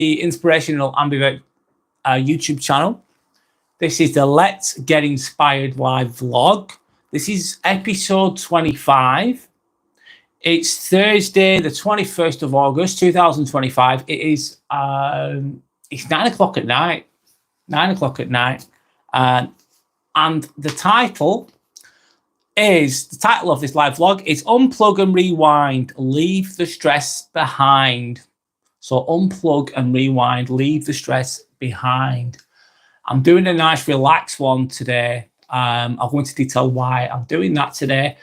Inspirational Ambivert YouTube channel. This is the Let's Get Inspired live vlog. This is episode 25. It's Thursday, the 21st of August, 2025. It is it's 9 o'clock at night. 9 o'clock at night. And the title of this live vlog is Unplug and Rewind, Leave the Stress Behind. So unplug and rewind, leave the stress behind. I'm doing a nice relaxed one today. I'm going to detail why I'm doing that today.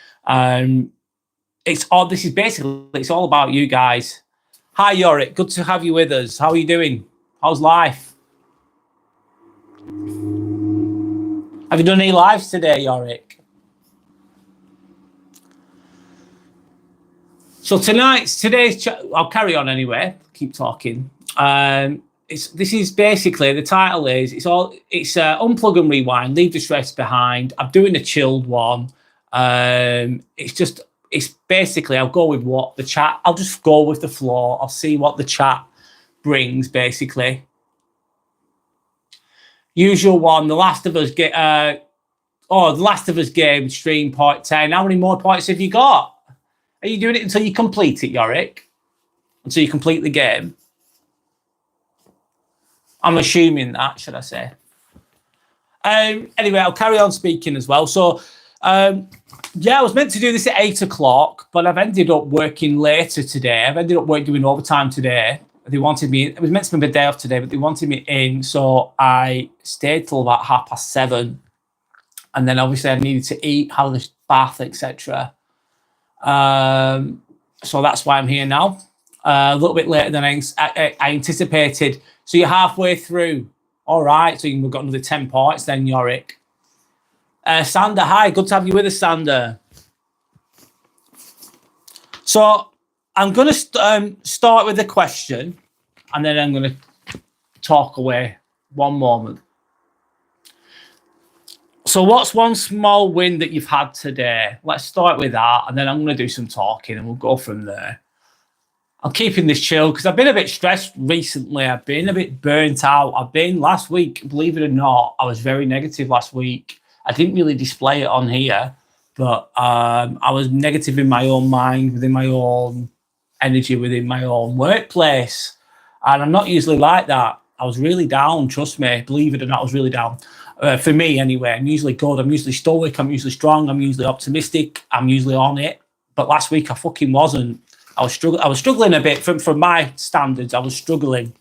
It's all about you guys. Hi Yorick, good to have you with us. How are you doing? How's life? Have you done any lives today, Yorick? So I'll carry on anyway. Keep talking. This is basically, the title is unplug and rewind, leave the stress behind. I'm doing a chilled one. It's basically, I'll go with what the chat. I'll just go with the flow. I'll see what the chat brings. Basically, usual one. The Last of Us The Last of Us game stream point 10. How many more points have you got? Are you doing it until you complete it, Yorick? Until you complete the game? I'm assuming that, should I say. Anyway, I'll carry on speaking as well. So, yeah, I was meant to do this at 8 o'clock, but I've ended up working later today. I've ended up doing overtime today. They wanted me, it was meant to be my day off today, but they wanted me in. So I stayed till about 7:30. And then obviously I needed to eat, have a bath, etc. So that's why I'm here now. A little bit later than I anticipated. So you're halfway through. All right. So you've got another 10 points then, Yorick. Sander, hi. Good to have you with us, Sander. So I'm going to start with a question, and then I'm going to talk away. One moment. So what's one small win that you've had today? Let's start with that, and then I'm going to do some talking, and we'll go from there. I'm keeping this chill because I've been a bit stressed recently. I've been a bit burnt out. Last week, believe it or not, I was very negative last week. I didn't really display it on here, but I was negative in my own mind, within my own energy, within my own workplace. And I'm not usually like that. I was really down, trust me. Believe it or not, I was really down. For me, anyway. I'm usually good. I'm usually stoic. I'm usually strong. I'm usually optimistic. I'm usually on it. But last week, I fucking wasn't. I was struggling a bit from my standards. I was struggling.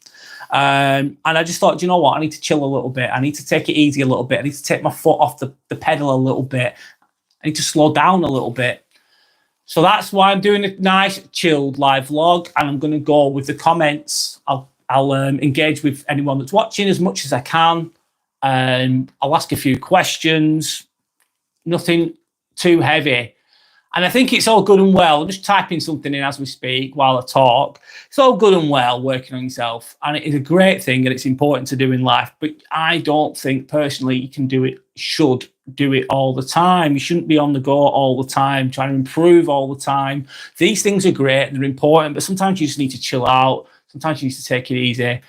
And I just thought, you know what? I need to chill a little bit. I need to take it easy a little bit. I need to take my foot off the pedal a little bit. I need to slow down a little bit. So that's why I'm doing a nice, chilled live vlog. And I'm going to go with the comments. I'll engage with anyone that's watching as much as I can. I'll ask a few questions. Nothing too heavy. And I think it's all good and well. I'm just typing something in as we speak while I talk. It's all good and well working on yourself. And it is a great thing and it's important to do in life. But I don't think personally you can should do it all the time. You shouldn't be on the go all the time, trying to improve all the time. These things are great, they're important, but sometimes you just need to chill out. Sometimes you need to take it easy.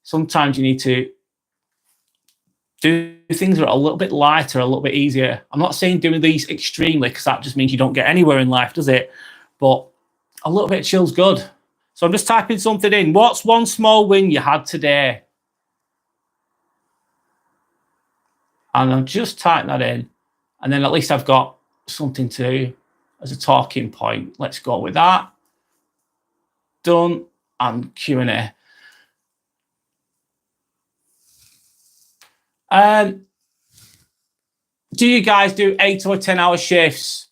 Sometimes you need to do things that are a little bit lighter, a little bit easier. I'm not saying doing these extremely because that just means you don't get anywhere in life, does it? But a little bit of chill's good. So I'm just typing something in. What's one small win you had today? And I'm just typing that in. And then at least I've got something to as a talking point. Let's go with that. Done. And Q&A. Do you guys do 8 or 10 hour shifts?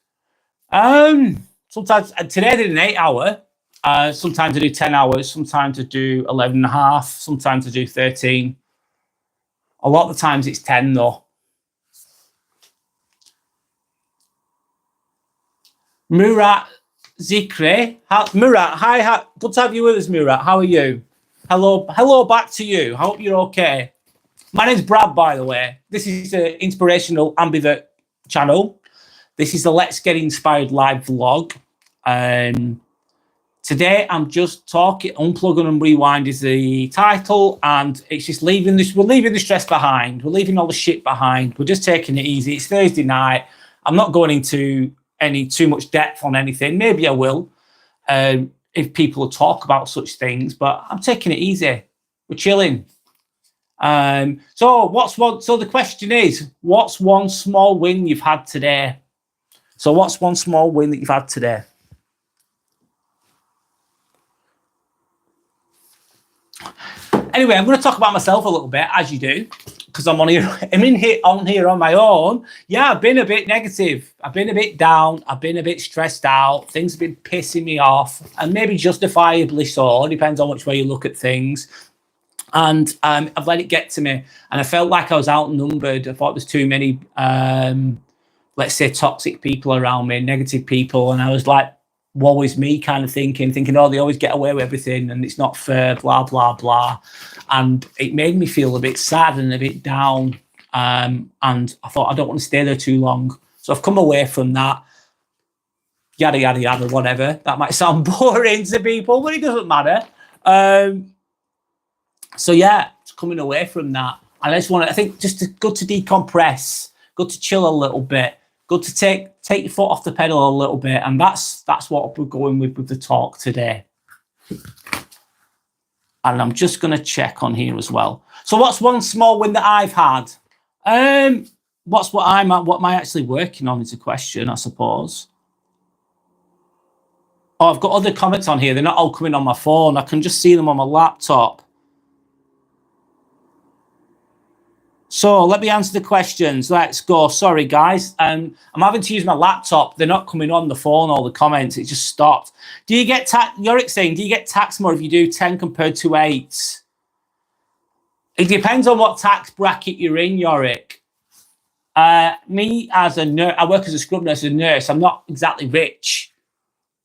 Sometimes today I did an 8 hour. Sometimes I do 10 hours. Sometimes I do 11 and a half. Sometimes I do 13. A lot of the times it's 10 though. Murat Zikre. Murat, hi. Good to have you with us, Murat. How are you? Hello back to you. I hope you're okay. My name's Brad, by the way. This is the Inspirational Ambivert channel. This is the Let's Get Inspired live vlog. Today, I'm just talking. Unplug and Rewind is the title, and it's just leaving this. We're leaving the stress behind. We're leaving all the shit behind. We're just taking it easy. It's Thursday night. I'm not going into too much depth on anything. Maybe I will, if people talk about such things. But I'm taking it easy. We're chilling. So the question is, what's one small win you've had today? So what's one small win that you've had today? Anyway, I'm going to talk about myself a little bit, as you do, because I'm on here on my own. Yeah, I've been a bit negative. I've been a bit down. I've been a bit stressed out. Things have been pissing me off, and maybe justifiably so. Depends on which way you look at things. And I've let it get to me, and I felt like I was outnumbered. I thought there's too many, let's say, toxic people around me, negative people, and I was like, woe is me kind of thinking, oh, they always get away with everything and it's not fair, blah, blah, blah. And it made me feel a bit sad and a bit down. And I thought, I don't want to stay there too long. So I've come away from that. Yada, yada, yada, whatever. That might sound boring to people, but it doesn't matter. So yeah, it's coming away from that. And I just want to, I think just good to decompress, good to chill a little bit. Good to take your foot off the pedal a little bit, and that's what we're going with the talk today. And I'm just going to check on here as well. So, what's one small win that I've had? What am I actually working on is a question, I suppose. Oh, I've got other comments on here. They're not all coming on my phone. I can just see them on my laptop. So let me answer the questions. Let's go. Sorry, guys. I'm having to use my laptop. They're not coming on the phone, all the comments. It just stopped. Do you get taxed? Yorick saying, do you get taxed more if you do 10 compared to 8? It depends on what tax bracket you're in, Yorick. Me, as a nurse, I work as a scrub nurse, as a nurse. I'm not exactly rich.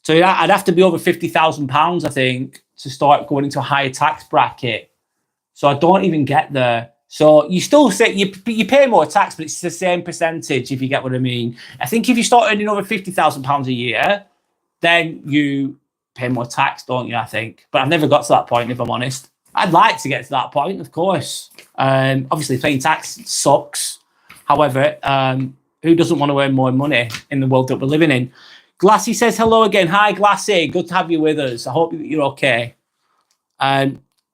So yeah, I'd have to be over £50,000, I think, to start going into a higher tax bracket. So I don't even get there. So you still say you pay more tax, but it's the same percentage, if you get what I mean. I think if you start earning over £50,000 a year, then you pay more tax, don't you, I think? But I've never got to that point, if I'm honest. I'd like to get to that point, of course. Obviously, paying tax sucks. However, who doesn't want to earn more money in the world that we're living in? Glassy says hello again. Hi, Glassy. Good to have you with us. I hope you're okay.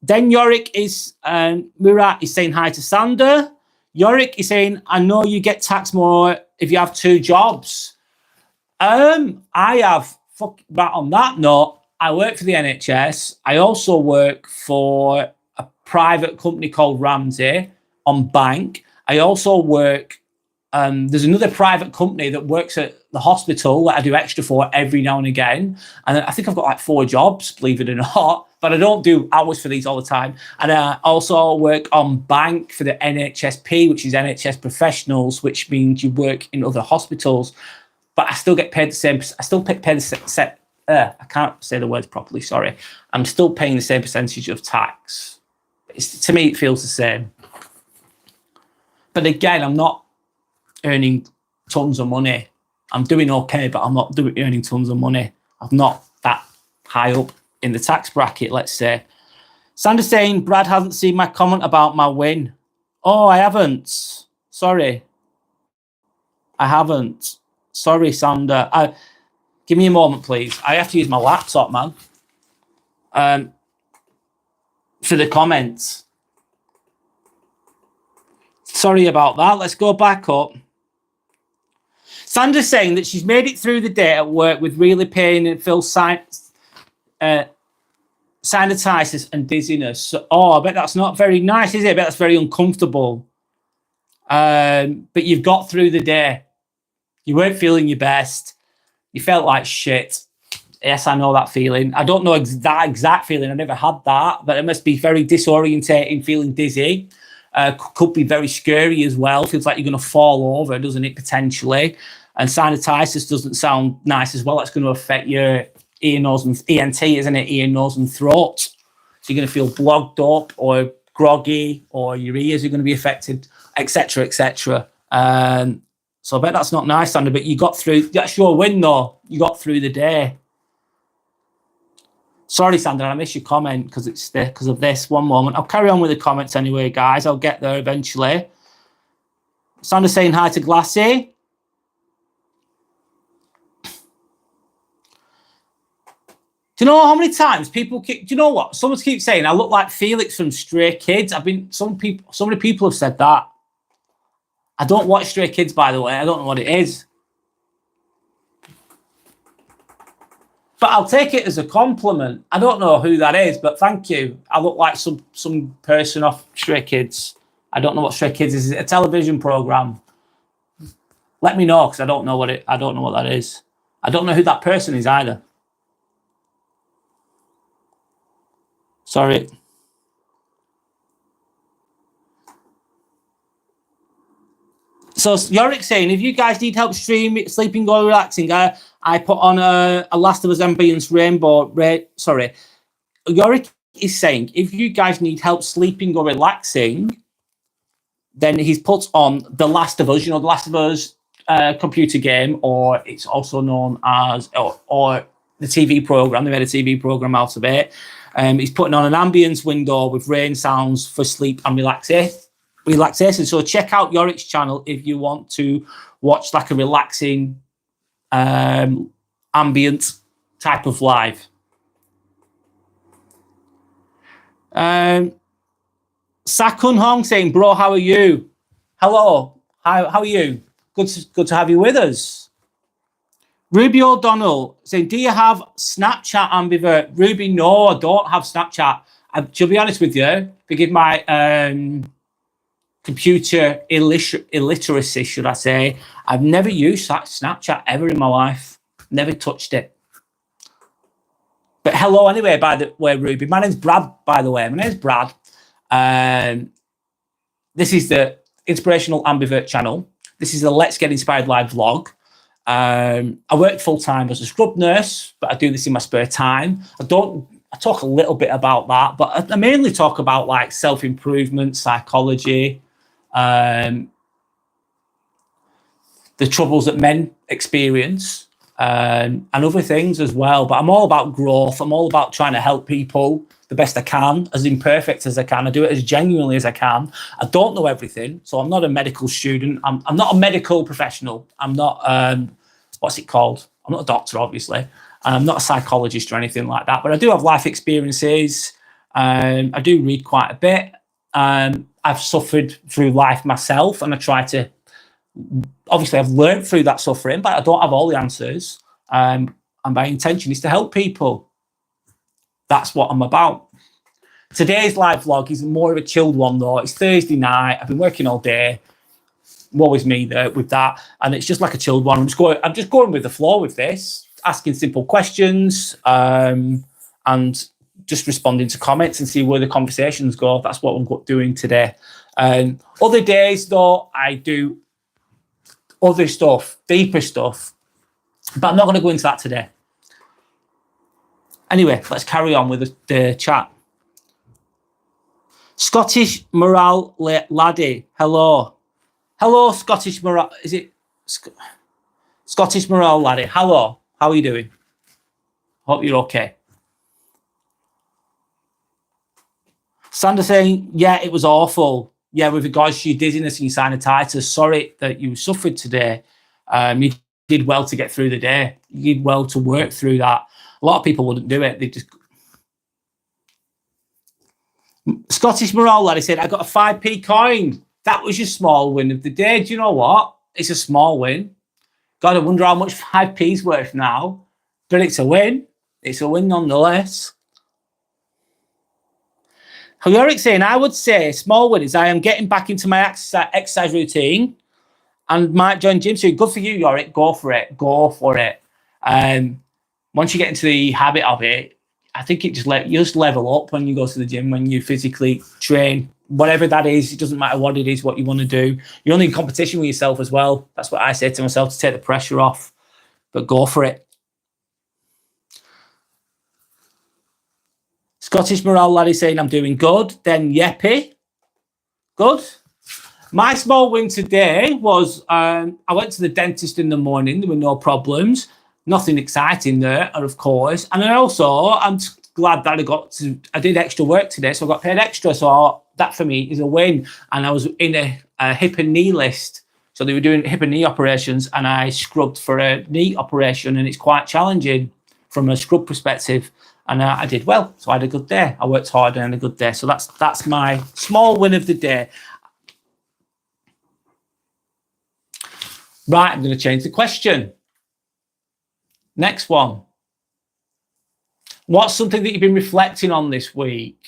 Then Yorick is, Murat is saying hi to Sander. Yorick is saying, I know you get taxed more if you have 2 jobs. I have, but on that note, I work for the NHS. I also work for a private company called Ramsey on bank. I also work, there's another private company that works at the hospital that I do extra for every now and again. And I think I've got like 4 jobs, believe it or not. But I don't do hours for these all the time. And I also work on bank for the NHSP, which is NHS professionals, which means you work in other hospitals. But I still get paid the same. I still pay the same. I can't say the words properly. Sorry. I'm still paying the same percentage of tax. To me, it feels the same. But again, I'm not earning tons of money. I'm doing okay, but I'm not earning tons of money. I'm not that high up in the tax bracket, let's say. Sander's saying Brad hasn't seen my comment about my win. Oh, I haven't. Sorry. I haven't. Sorry, Sander. Give me a moment, please. I have to use my laptop, man. For the comments. Sorry about that. Let's go back up. Sander's saying that she's made it through the day at work with really pain and feels sinusitis and dizziness. So, I bet that's not very nice, is it? I bet that's very uncomfortable. But you've got through the day. You weren't feeling your best. You felt like shit. Yes, I know that feeling. I don't know that exact feeling. I never had that, but it must be very disorientating, feeling dizzy. Could be very scary as well. Feels like you're going to fall over, doesn't it, potentially? And sinusitis doesn't sound nice as well. That's going to affect your ear, nose, and ENT, isn't it? Ear, nose, and throat. So you're going to feel blocked up or groggy, or your ears are going to be affected, etc., etc. So I bet that's not nice, Sander, but you got through. That's your win, though. You got through the day. Sorry, Sandra, I missed your comment because of this. One moment. I'll carry on with the comments anyway, guys. I'll get there eventually. Sandra saying hi to Glassy. Do you know how many times people keep, do you know what? Someone keeps saying I look like Felix from Stray Kids. So many people have said that. I don't watch Stray Kids, by the way. I don't know what it is. But I'll take it as a compliment. I don't know who that is, but thank you. I look like some person off Stray Kids. I don't know what Stray Kids is. Is it a television program? Let me know, because I don't know what that is. I don't know who that person is either. Sorry. So Yorick saying, if you guys need help sleeping or relaxing, I put on a Last of Us ambience rainbow. Sorry. Yorick is saying, if you guys need help sleeping or relaxing, then he's put on The Last of Us, the Last of Us computer game, or it's also known as, or the TV program. They made a TV program out of it. He's putting on an ambience window with rain sounds for sleep and relaxation. So check out Yorick's channel if you want to watch like a relaxing ambient type of live. Sakun Hong saying, bro, how are you? Hello, how are you? Good to have you with us. Ruby O'Donnell saying, do you have Snapchat ambivert? Ruby, no, I don't have Snapchat. To be honest with you, forgive my computer illiteracy, should I say. I've never used Snapchat ever in my life. Never touched it. But hello anyway, by the way, Ruby. My name's Brad, by the way. My name's Brad. This is the Inspirational Ambivert channel. This is the Let's Get Inspired Live vlog. I work full-time as a scrub nurse, but I do this in my spare time. I talk a little bit about that, but I mainly talk about like self-improvement, psychology, the troubles that men experience, and other things as well. But I'm all about growth. I'm all about trying to help people the best I can, as imperfect as I can. I do it as genuinely as I can. I don't know everything, so I'm not a medical student. I'm not a medical professional. I'm not, what's it called? I'm not a doctor, obviously. I'm not a psychologist or anything like that, but I do have life experiences. I do read quite a bit. I've suffered through life myself, and I try to, obviously I've learned through that suffering, but I don't have all the answers. And my intention is to help people. That's what I'm about. Today's live vlog is more of a chilled one, though. It's Thursday night. I've been working all day. Woe is me there with that. And it's just like a chilled one. I'm just going with the flow with this, asking simple questions, and just responding to comments and see where the conversations go. That's what I'm doing today. Other days, though, I do other stuff, deeper stuff. But I'm not going to go into that today. Anyway, let's carry on with the chat. Scottish Morale Laddie, hello. Hello, Scottish Morale. Is it Scottish Morale Laddie? Hello, how are you doing? Hope you're okay. Sandra saying, yeah, it was awful. Yeah, with regards to your dizziness and your sinusitis, sorry that you suffered today. You did well to get through the day. You did well to work through that. A lot of people wouldn't do it. They just. Scottish Morale Laddie said, I got a 5p coin. That was your small win of the day. Do you know what? It's a small win. God, I wonder how much 5p's worth now. But it's a win. It's a win nonetheless. Yorick saying, I would say small win is I am getting back into my exercise routine and might join gym soon. Good for you, Yorick. Go for it. Go for it. Once you get into the habit of it, I think it you just level up when you go to the gym, when you physically train, whatever that is. It doesn't matter what it is, what you want to do. You're only in competition with yourself as well. That's what I say to myself, to take the pressure off. But go for it. Scottish Morale Laddie saying I'm doing good. Then Yeppy. Good. My small win today was I went to the dentist in the morning. There were no problems. Nothing exciting there, of course. And then also, glad that I did extra work today, so I got paid extra. So that for me is a win. And I was in a hip and knee list. So they were doing hip and knee operations, and I scrubbed for a knee operation, and it's quite challenging from a scrub perspective. And I did well, so I had a good day. I worked hard and had a good day. So that's my small win of the day. Right, I'm going to change the question. Next one. What's something that you've been reflecting on this week?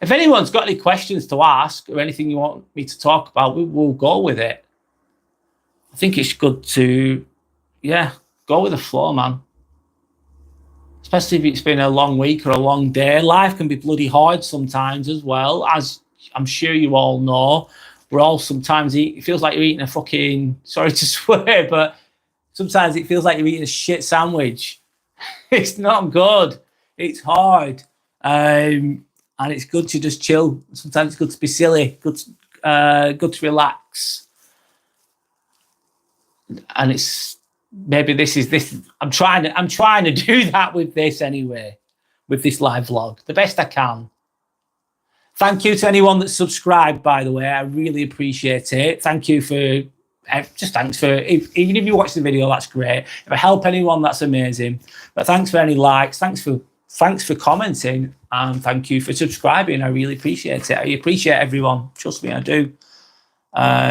If anyone's got any questions to ask or anything you want me to talk about, we'll go with it. I think it's good to, go with the flow, man. Especially if it's been a long week or a long day. Life can be bloody hard sometimes as well, as I'm sure you all know. We're all sometimes it feels like you're eating a fucking, sorry to swear, but sometimes it feels like you're eating a shit sandwich. It's not good. It's hard. And it's good to just chill. Sometimes it's good to be silly, good to relax. And it's maybe this. I'm trying to do that with this anyway, with this live vlog, the best I can. Thank you to anyone that's subscribed, by the way. I really appreciate it. Thank you for thanks for even if you watch the video, that's great. If I help anyone, that's amazing. But thanks for any likes. Thanks for commenting, and thank you for subscribing. I really appreciate it. I appreciate everyone. Trust me, I do.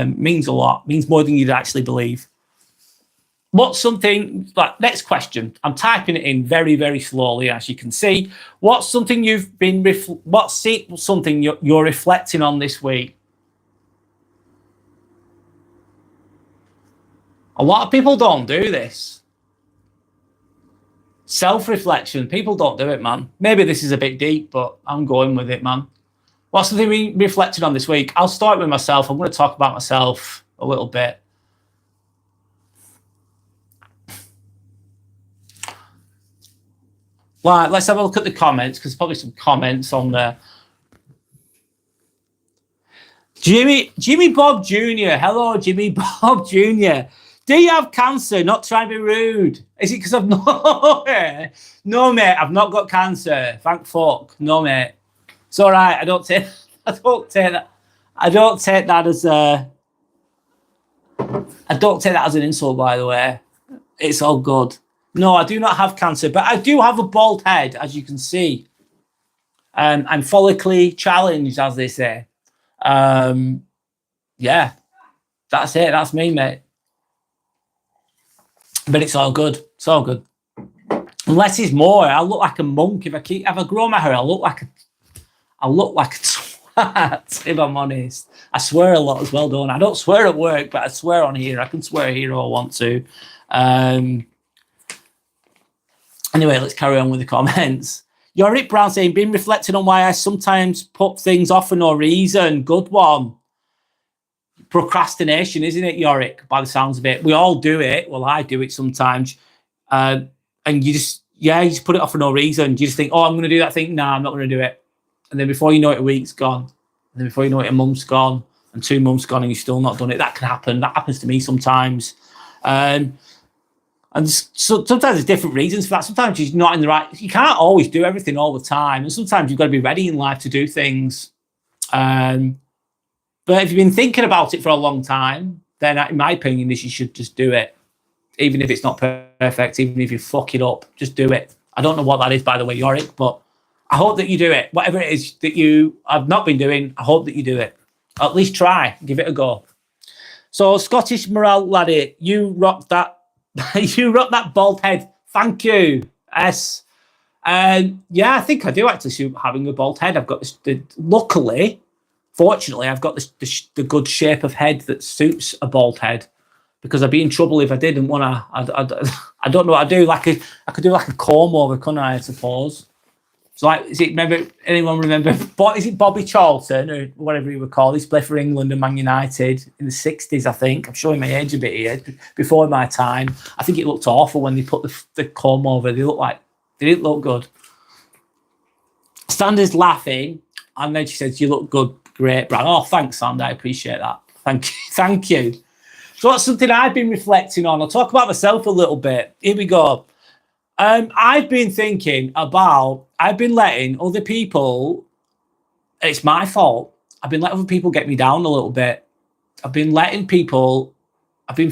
Means a lot. Means more than you'd actually believe. What's something, like, next question. I'm typing it in very, very slowly, as you can see. What's something you've been, something you're reflecting on this week? A lot of people don't do this. Self-reflection. People don't do it, man. Maybe this is a bit deep, but I'm going with it, man. What's something we reflected on this week? I'll start with myself. I'm going to talk about myself a little bit. Right, let's have a look at the comments, because there's probably some comments on there. Jimmy Bob Jr. Hello, Jimmy Bob Jr. Do you have cancer? Not trying to be rude. Is it because I've no hair? No, mate, I've not got cancer. Thank fuck. No, mate. It's all right. I don't take that as an insult, by the way. It's all good. No, I do not have cancer, but I do have a bald head, as you can see. I'm follically challenged, as they say. Yeah, that's it. That's me, mate. But it's all good. It's all good. Unless it's more, I look like a monk. If I grow my hair, I look like a twat. If I'm honest, I swear a lot as well, don't I? I don't swear at work, but I swear on here. I can swear here if I want to. Anyway, let's carry on with the comments. Yorick Brown saying, been reflecting on why I sometimes put things off for no reason. Good one. Procrastination, isn't it, Yorick? By the sounds of it, we all do it. Well, I do it sometimes, and you just put it off for no reason. You just think, oh, I'm going to do that thing. Nah, I'm not going to do it. And then before you know it, a week's gone. And then before you know it, a month's gone, and 2 months gone, and you've still not done it. That can happen. That happens to me sometimes. And so sometimes there's different reasons for that. Sometimes you're not in the right. You can't always do everything all the time, and sometimes you've got to be ready in life to do things. But if you've been thinking about it for a long time, then in my opinion, you should just do it. Even if it's not perfect, even if you fuck it up, just do it. I don't know what that is, by the way, Yorick, but I hope that you do it. Whatever it is that you have not been doing, I hope that you do it. At least try, give it a go. So Scottish Morale Laddie, you rocked that. You rocked that bald head. Thank you. Yes. Yeah, I think I do actually suit having a bald head. I've got this. Luckily, fortunately, I've got the good shape of head that suits a bald head. Because I'd be in trouble if I didn't want to. I don't know what I do. I could do like a comb over, couldn't I suppose? So like, anyone remember? Is it Bobby Charlton or whatever he would call? He played for England and Man United in the 60s, I think. I'm showing my age a bit here. Before my time, I think it looked awful when they put the comb over. They didn't look good. Sandy's laughing, and then she says, "You look good, great, Brad." Oh, thanks, Sandy. I appreciate that. Thank you. So that's something I've been reflecting on. I'll talk about myself a little bit. Here we go. I've been thinking about, I've been letting other people, it's my fault. I've been letting other people get me down a little bit. I've been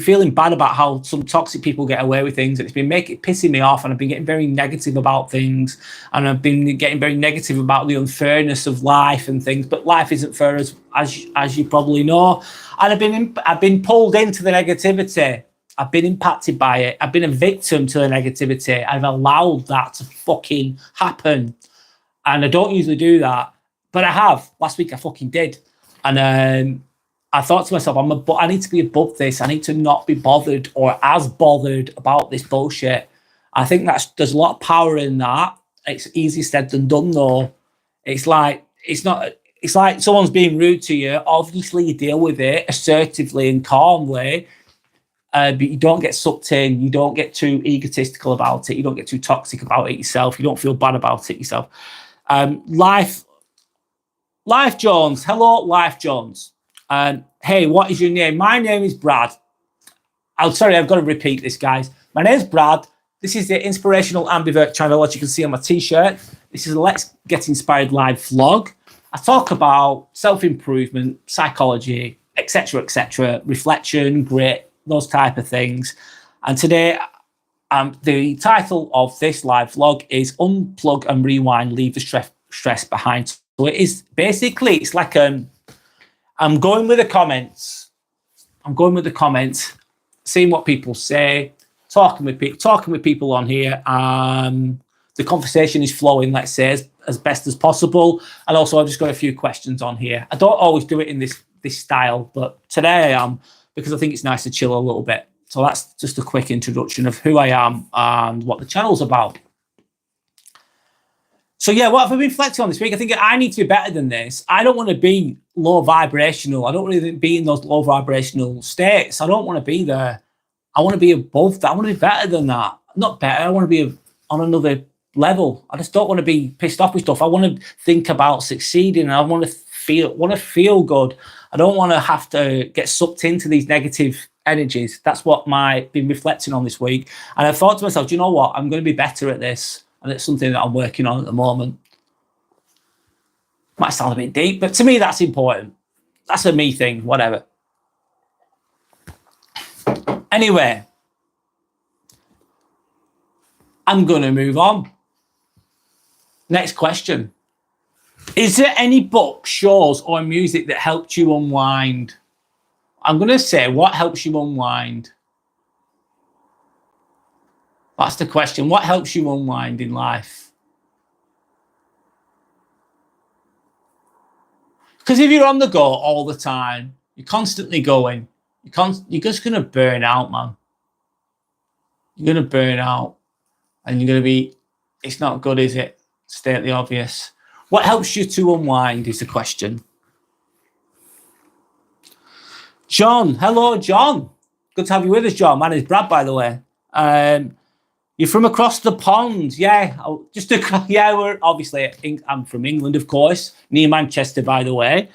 feeling bad about how some toxic people get away with things, and it's been pissing me off, and I've been getting very negative about things, and I've been getting very negative about the unfairness of life and things, but life isn't fair as you probably know. And I've been pulled into the negativity. I've been impacted by it. I've been a victim to the negativity. I've allowed that to fucking happen. And I don't usually do that, but I have. Last week I fucking did. And I thought to myself, I need to be above this. I need to not be bothered or as bothered about this bullshit. I think there's a lot of power in that. It's easier said than done, though. It's like someone's being rude to you. Obviously, you deal with it assertively and calmly, but you don't get sucked in. You don't get too egotistical about it. You don't get too toxic about it yourself. You don't feel bad about it yourself. Life Jones. Hello, Life Jones. Hey, what is your name? My name is Brad. Sorry, I've got to repeat this, guys. My name is Brad. This is the Inspirational Ambivert channel, as you can see on my t-shirt. This is a Let's Get Inspired live vlog. I talk about self-improvement, psychology, etc., reflection, grit, those type of things. And today, the title of this live vlog is Unplug and Rewind, Leave the Stress Behind. So it is basically, it's like I'm going with the comments. Seeing what people say, talking with people on here. The conversation is flowing, let's say, as best as possible. And also, I've just got a few questions on here. I don't always do it in this style, but today I am, because I think it's nice to chill a little bit. So that's just a quick introduction of who I am and what the channel's about. So yeah, what have I been reflecting on this week? I think I need to be better than this. I don't want to be low vibrational. I don't really be in those low vibrational states. I don't want to be there. I want to be above that. I want to be better than that. Not better. I want to be on another level. I just don't want to be pissed off with stuff. I want to think about succeeding. I want to feel good. I don't want to have to get sucked into these negative energies. That's what I've been reflecting on this week. And I thought to myself, do you know what? I'm going to be better at this. And it's something that I'm working on at the moment. Might sound a bit deep, but to me, that's important. That's a me thing, whatever. Anyway, I'm going to move on. Next question. Is there any books, shows, or music that helped you unwind? I'm going to say, what helps you unwind? That's the question. What helps you unwind in life? Because if you're on the go all the time, you're constantly going, you're just going to burn out, man. You're going to burn out. And you're going to be, it's not good, is it? State the obvious. What helps you to unwind is the question. John. Hello, John. Good to have you with us, John. My name's Brad, by the way. You're from across the pond, yeah. We're obviously. I'm from England, of course, near Manchester, by the way.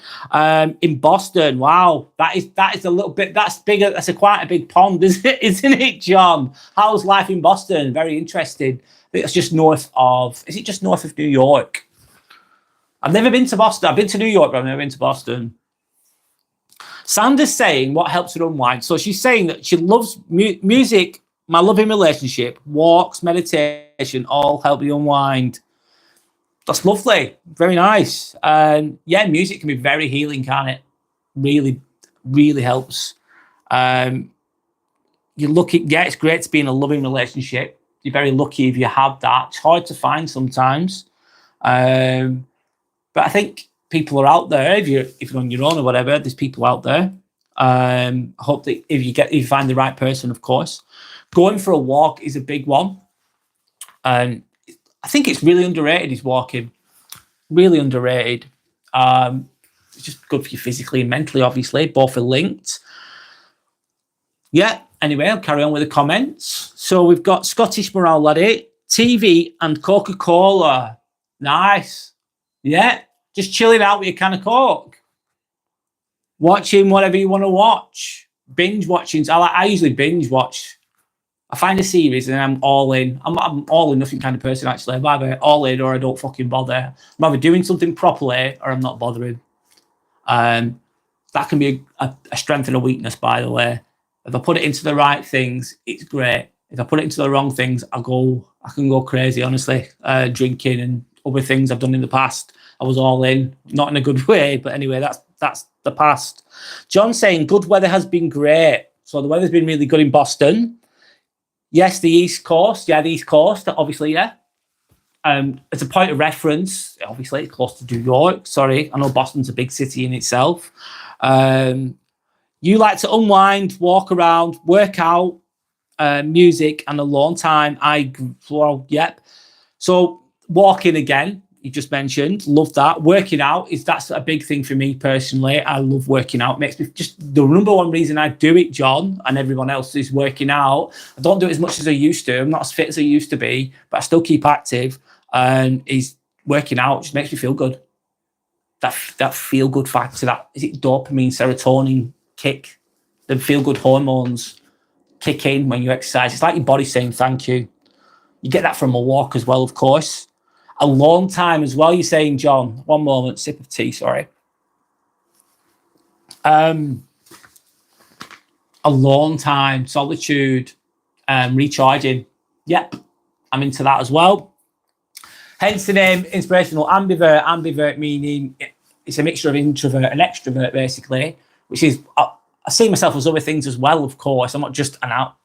In Boston, wow, that is a little bit. That's bigger. That's quite a big pond, isn't it, John? How's life in Boston? Very interested. I think it's just north of. Is it just north of New York? I've never been to Boston. I've been to New York, but I've never been to Boston. Sandra's saying what helps her unwind. So she's saying that she loves music. My loving relationship, walks, meditation, all help you unwind. That's lovely. Very nice. Yeah, music can be very healing, can't it? Really, really helps. You're lucky. Yeah, it's great to be in a loving relationship. You're very lucky if you have that. It's hard to find sometimes. But I think people are out there. If you're on your own or whatever, there's people out there. I hope that if you find the right person, of course. Going for a walk is a big one. And I think it's really underrated, is walking. Really underrated. It's just good for you physically and mentally, obviously. Both are linked. Yeah, anyway, I'll carry on with the comments. So we've got Scottish Morale Laddie, TV and Coca-Cola. Nice. Yeah, just chilling out with your can of Coke. Watching whatever you want to watch. Binge watching. I usually binge watch. I find a series and I'm all in. I'm all in nothing kind of person, actually. I'm either all in or I don't fucking bother. I'm either doing something properly or I'm not bothering. That can be a strength and a weakness, by the way. If I put it into the right things, it's great. If I put it into the wrong things, I can go crazy, honestly. Drinking and other things I've done in the past. I was all in, not in a good way, but anyway, that's the past. John saying good weather has been great. So the weather's been really good in Boston. Yes, the East Coast. Yeah, the East Coast, obviously, yeah. As a point of reference, obviously, it's close to New York. Sorry, I know Boston's a big city in itself. You like to unwind, walk around, work out, music, and alone time. Yep. So walking again, you just mentioned, love that. Working out that's a big thing for me personally. I love working out. It makes me just the number one reason I do it, John, and everyone else is working out. I don't do it as much as I used to. I'm not as fit as I used to be, but I still keep active. And is working out just makes me feel good. That feel good factor, that is it dopamine, serotonin kick, the feel good hormones kick in when you exercise. It's like your body saying thank you. You get that from a walk as well, of course. A long time as well, you're saying, John. One moment, sip of tea, sorry. A long time, solitude, recharging. Yep, I'm into that as well. Hence the name inspirational ambivert. Ambivert meaning it's a mixture of introvert and extrovert, basically, which is, I see myself as other things as well, of course. I'm not just an out.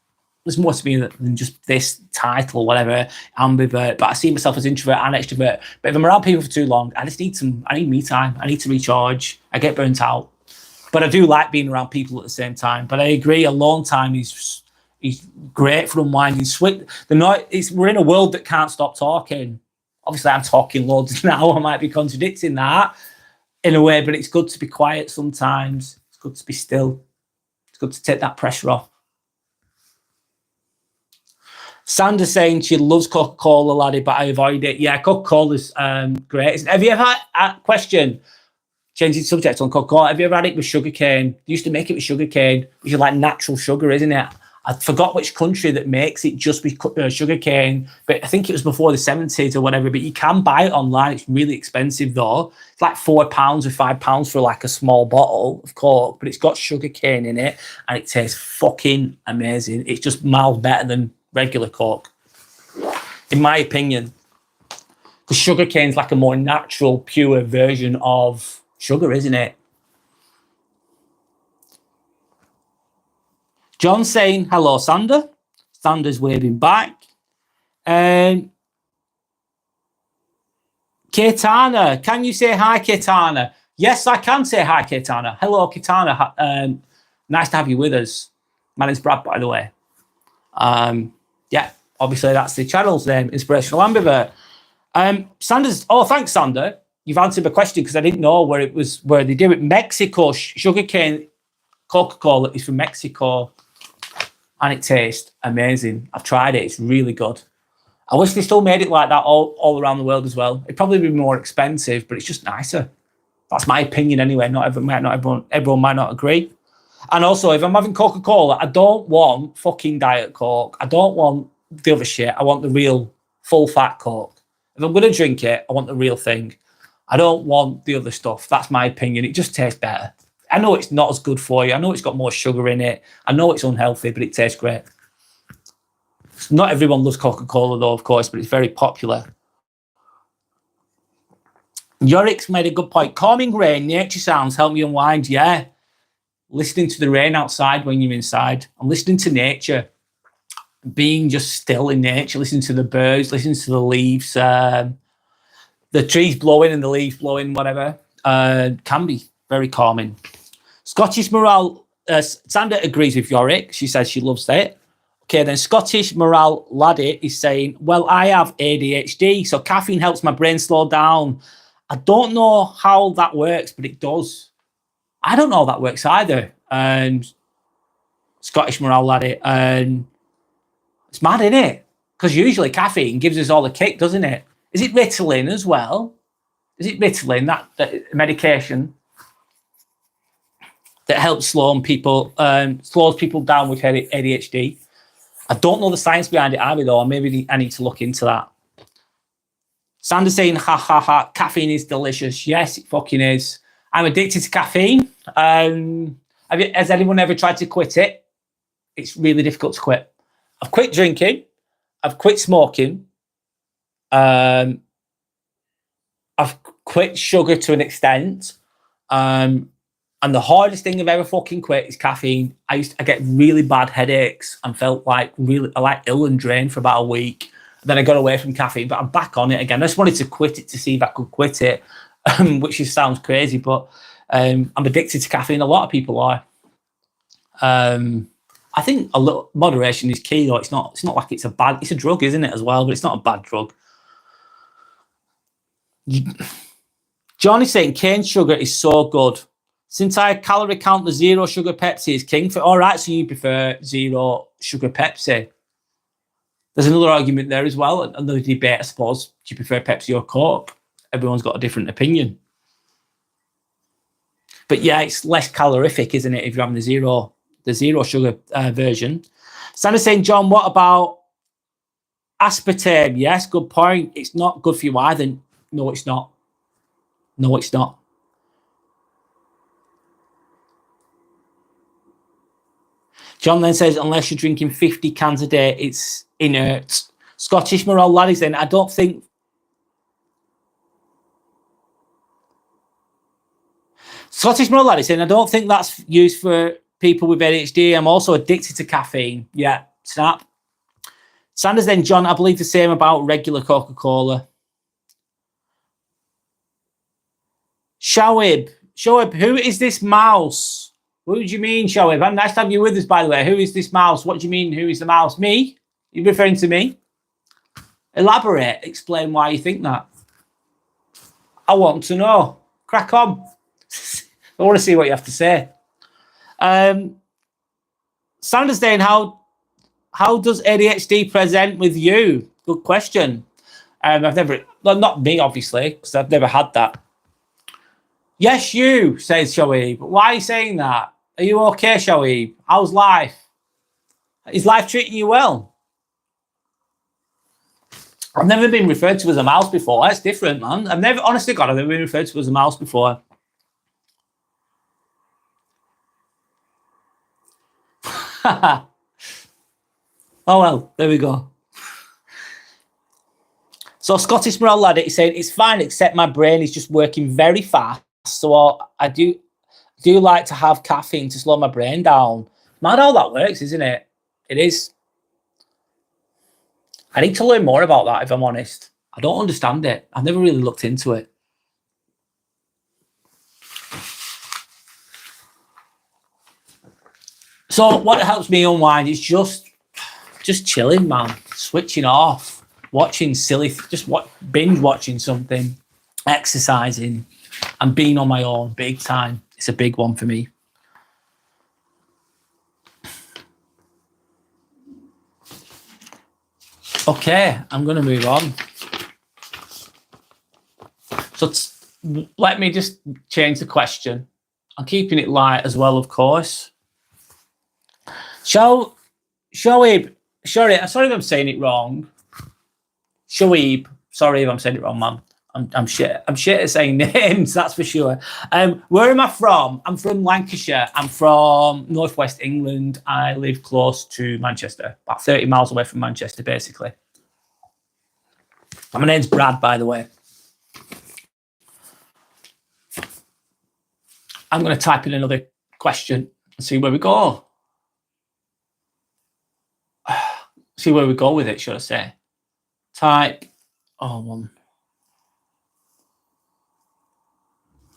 There's more to me than just this title, whatever, ambivert. But I see myself as introvert and extrovert. But if I'm around people for too long, I need me time. I need to recharge. I get burnt out. But I do like being around people at the same time. But I agree, alone time is great for unwinding. We're in a world that can't stop talking. Obviously, I'm talking loads now. I might be contradicting that in a way, but it's good to be quiet sometimes. It's good to be still. It's good to take that pressure off. Sandra's saying she loves Coca-Cola, laddie, but I avoid it. Yeah, Coca-Cola's great. Have you ever had a question? Changing subject on Coca-Cola. Have you ever had it with sugar cane? They used to make it with sugar cane, which is like natural sugar, isn't it? I forgot which country that makes it just with sugar cane, but I think it was before the 70s or whatever. But you can buy it online. It's really expensive though. It's like £4 or £5 for like a small bottle of Coke, but it's got sugar cane in it and it tastes fucking amazing. It's just miles better than regular Coke, in my opinion, because sugar cane's like a more natural, pure version of sugar, isn't it? John saying hello, Sander. Sander's waving back. Kitana, can you say hi, Kitana? Yes, I can say hi, Kitana. Hello, Kitana. Nice to have you with us. My name's Brad, by the way. Yeah, obviously that's the channel's name, Inspirational Ambivert. Sanders, thanks, Sander. You've answered my question because I didn't know where they do it. Mexico, sugarcane Coca-Cola is from Mexico and it tastes amazing. I've tried it, it's really good. I wish they still made it like that all around the world as well. It'd probably be more expensive, but it's just nicer. That's my opinion anyway. Everyone might not agree. And also, if I'm having Coca-Cola, I don't want fucking Diet Coke. I don't want the other shit. I want the real full-fat Coke. If I'm going to drink it, I want the real thing. I don't want the other stuff. That's my opinion. It just tastes better. I know it's not as good for you. I know it's got more sugar in it. I know it's unhealthy, but it tastes great. Not everyone loves Coca-Cola, though, of course, but it's very popular. Yorick's made a good point. Calming rain, nature sounds help me unwind. Yeah. Listening to the rain outside when you're inside. I'm listening to nature. Being just still in nature, listening to the birds, listening to the leaves, the trees blowing and the leaves blowing, whatever, can be very calming. Scottish morale, Sandra agrees with Yorick. She says she loves it. Okay, then Scottish morale laddie is saying, well, I have ADHD, so caffeine helps my brain slow down. I don't know how that works, but it does. I don't know how that works either. Scottish morale laddie. It's mad, isn't it? Because usually caffeine gives us all the kick, doesn't it? Is it Ritalin as well? Is it Ritalin, that medication that helps slows people down with ADHD? I don't know the science behind it either, though. Maybe I need to look into that. Sandra's saying, ha, ha, ha, caffeine is delicious. Yes, it fucking is. I'm addicted to caffeine. Has anyone ever tried to quit it? It's really difficult to quit. I've quit drinking. I've quit smoking. I've quit sugar to an extent. And the hardest thing I've ever fucking quit is caffeine. I get really bad headaches and felt like ill and drained for about a week. Then I got away from caffeine, but I'm back on it again. I just wanted to quit it to see if I could quit it, which just sounds crazy, but I'm addicted to caffeine. A lot of people are. I think a little moderation is key, though. It's not like it's a drug, isn't it, as well? But it's not a bad drug. John is saying cane sugar is so good. Since I calorie count, the zero sugar Pepsi is king for. All right, so you prefer zero sugar Pepsi. There's another argument there as well, another debate, I suppose. Do you prefer Pepsi or Coke? Everyone's got a different opinion. But yeah, it's less calorific, isn't it, if you're having the zero sugar version. Sandra's saying, John, what about aspartame? Yes, good point. It's not good for you either. No, it's not. No, it's not. John then says, unless you're drinking 50 cans a day, it's inert. Scottish Morale Laddies then, I don't think... Scottish Morale Laddies saying, I don't think that's used for people with ADHD. I'm also addicted to caffeine. Yeah, snap. Sanders then, John, I believe the same about regular Coca-Cola. Shoaib, who is this mouse? What do you mean, Shoaib? I'm nice to have you with us, by the way. Who is this mouse? What do you mean, who is the mouse? Me? You're referring to me? Elaborate. Explain why you think that. I want to know. Crack on. I want to see what you have to say. Sanders Dane, how does ADHD present with you? Good question. I've never, well, not me, obviously, because I've never had that. Yes, you, says Shoaib. Why are you saying that? Are you okay, Shoaib? How's life? Is life treating you well? I've never been referred to as a mouse before. That's different, man. I've never been referred to as a mouse before. Oh, well, there we go. So Scottish Morale Lad is saying, it's fine, except my brain is just working very fast. So I do like to have caffeine to slow my brain down. Mad how that works, isn't it? It is. I need to learn more about that, if I'm honest. I don't understand it. I've never really looked into it. So what helps me unwind is just chilling, man. Switching off, watching silly, binge watching something, exercising, and being on my own big time. It's a big one for me. Okay, I'm going to move on. So let me just change the question. I'm keeping it light as well, of course. Shoaib, sorry if I'm saying it wrong. Shoaib, sorry if I'm saying it wrong, man. I'm shit at saying names, that's for sure. Where am I from? I'm from Lancashire. I'm from northwest England. I live close to Manchester, about 30 miles away from Manchester, basically. And my name's Brad, by the way. I'm going to type in another question and see where we go. See where we go with it, should I say? Type, one.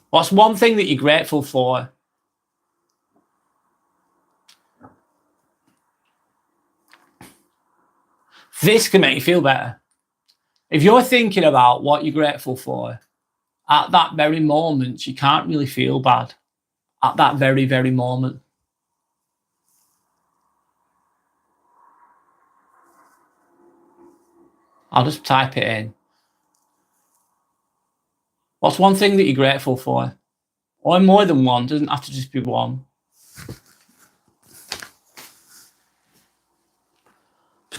What's one thing that you're grateful for? This can make you feel better. If you're thinking about what you're grateful for, at that very moment, you can't really feel bad. At that very, very moment. I'll just type it in. What's one thing that you're grateful for? Or more than one, doesn't have to just be one.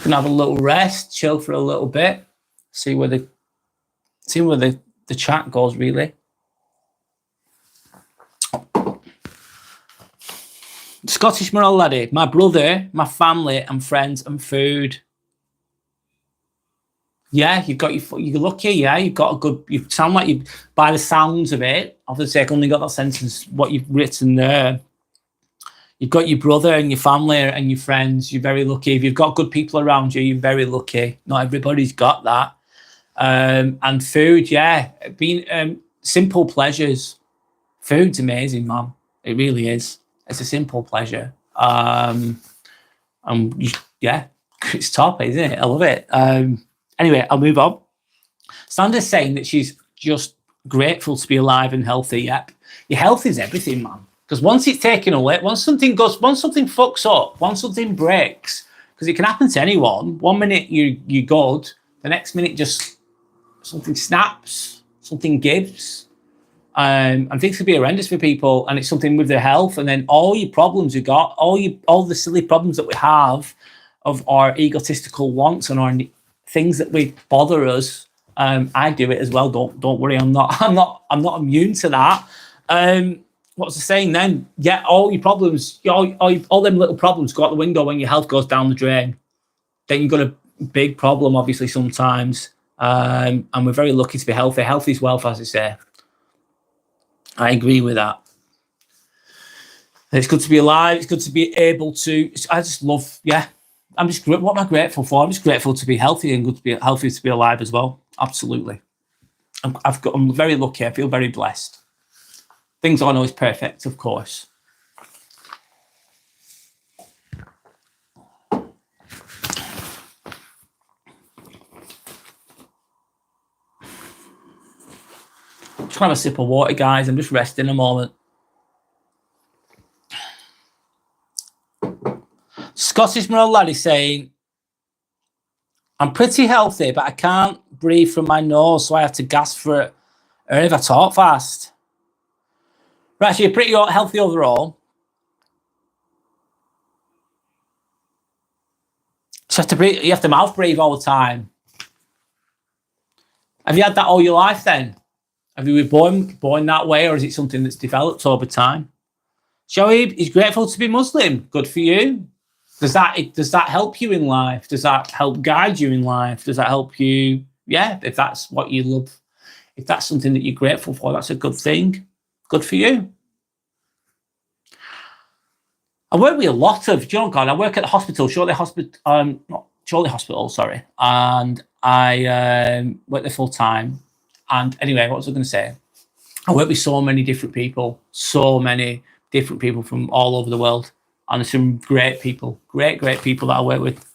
gonna have a little rest, chill for a little bit, see where the chat goes really. Scottish Morale Laddie, my brother, my family and friends and food. Yeah, you're lucky. Yeah, you've got a good. You sound like you, by the sounds of it. Obviously, I've only got that sentence. What you've written there. You've got your brother and your family and your friends. You're very lucky. If you've got good people around you, you're very lucky. Not everybody's got that. And food, yeah, being simple pleasures. Food's amazing, man. It really is. It's a simple pleasure. Yeah, it's top, isn't it? I love it. Anyway, I'll move on. Sandra's saying that she's just grateful to be alive and healthy. Yep. Your health is everything, man. Because once it's taken away, once something fucks up, once something breaks, because it can happen to anyone. 1 minute you're good, the next minute just something snaps, something gives. And things can be horrendous for people, and it's something with their health, and then all your problems you got, all the silly problems that we have of our egotistical wants and our things that we bother us. I do it as well. Don't worry. I'm not immune to that. What was I saying then? Yeah, all your problems, all them little problems go out the window when your health goes down the drain. Then you've got a big problem, obviously, sometimes. And we're very lucky to be healthy. Health is wealth, as I say. I agree with that. It's good to be alive. It's good to be able to. I just love. Yeah, what am I grateful for? I'm just grateful to be healthy and good to be healthy to be alive as well. Absolutely. I'm very lucky. I feel very blessed. Things aren't always perfect, of course. Just have a sip of water, guys. I'm just resting a moment. Scottish Morale Laddie saying, I'm pretty healthy, but I can't breathe from my nose, so I have to gasp for it if I talk fast. Right, so you're pretty healthy overall. So you have to mouth breathe all the time. Have you had that all your life then? Have you been born that way, or is it something that's developed over time? Shoaib is grateful to be Muslim. Good for you. Does that help you in life? Does that help guide you in life? Does that help you? Yeah, if that's what you love, if that's something that you're grateful for, that's a good thing. Good for you. I work with a lot of, God, I work at the hospital, Shortley Hospital, sorry. And I work there full time. And anyway, what was I going to say? I work with so many different people from all over the world. And there's some great people, great people that I work with.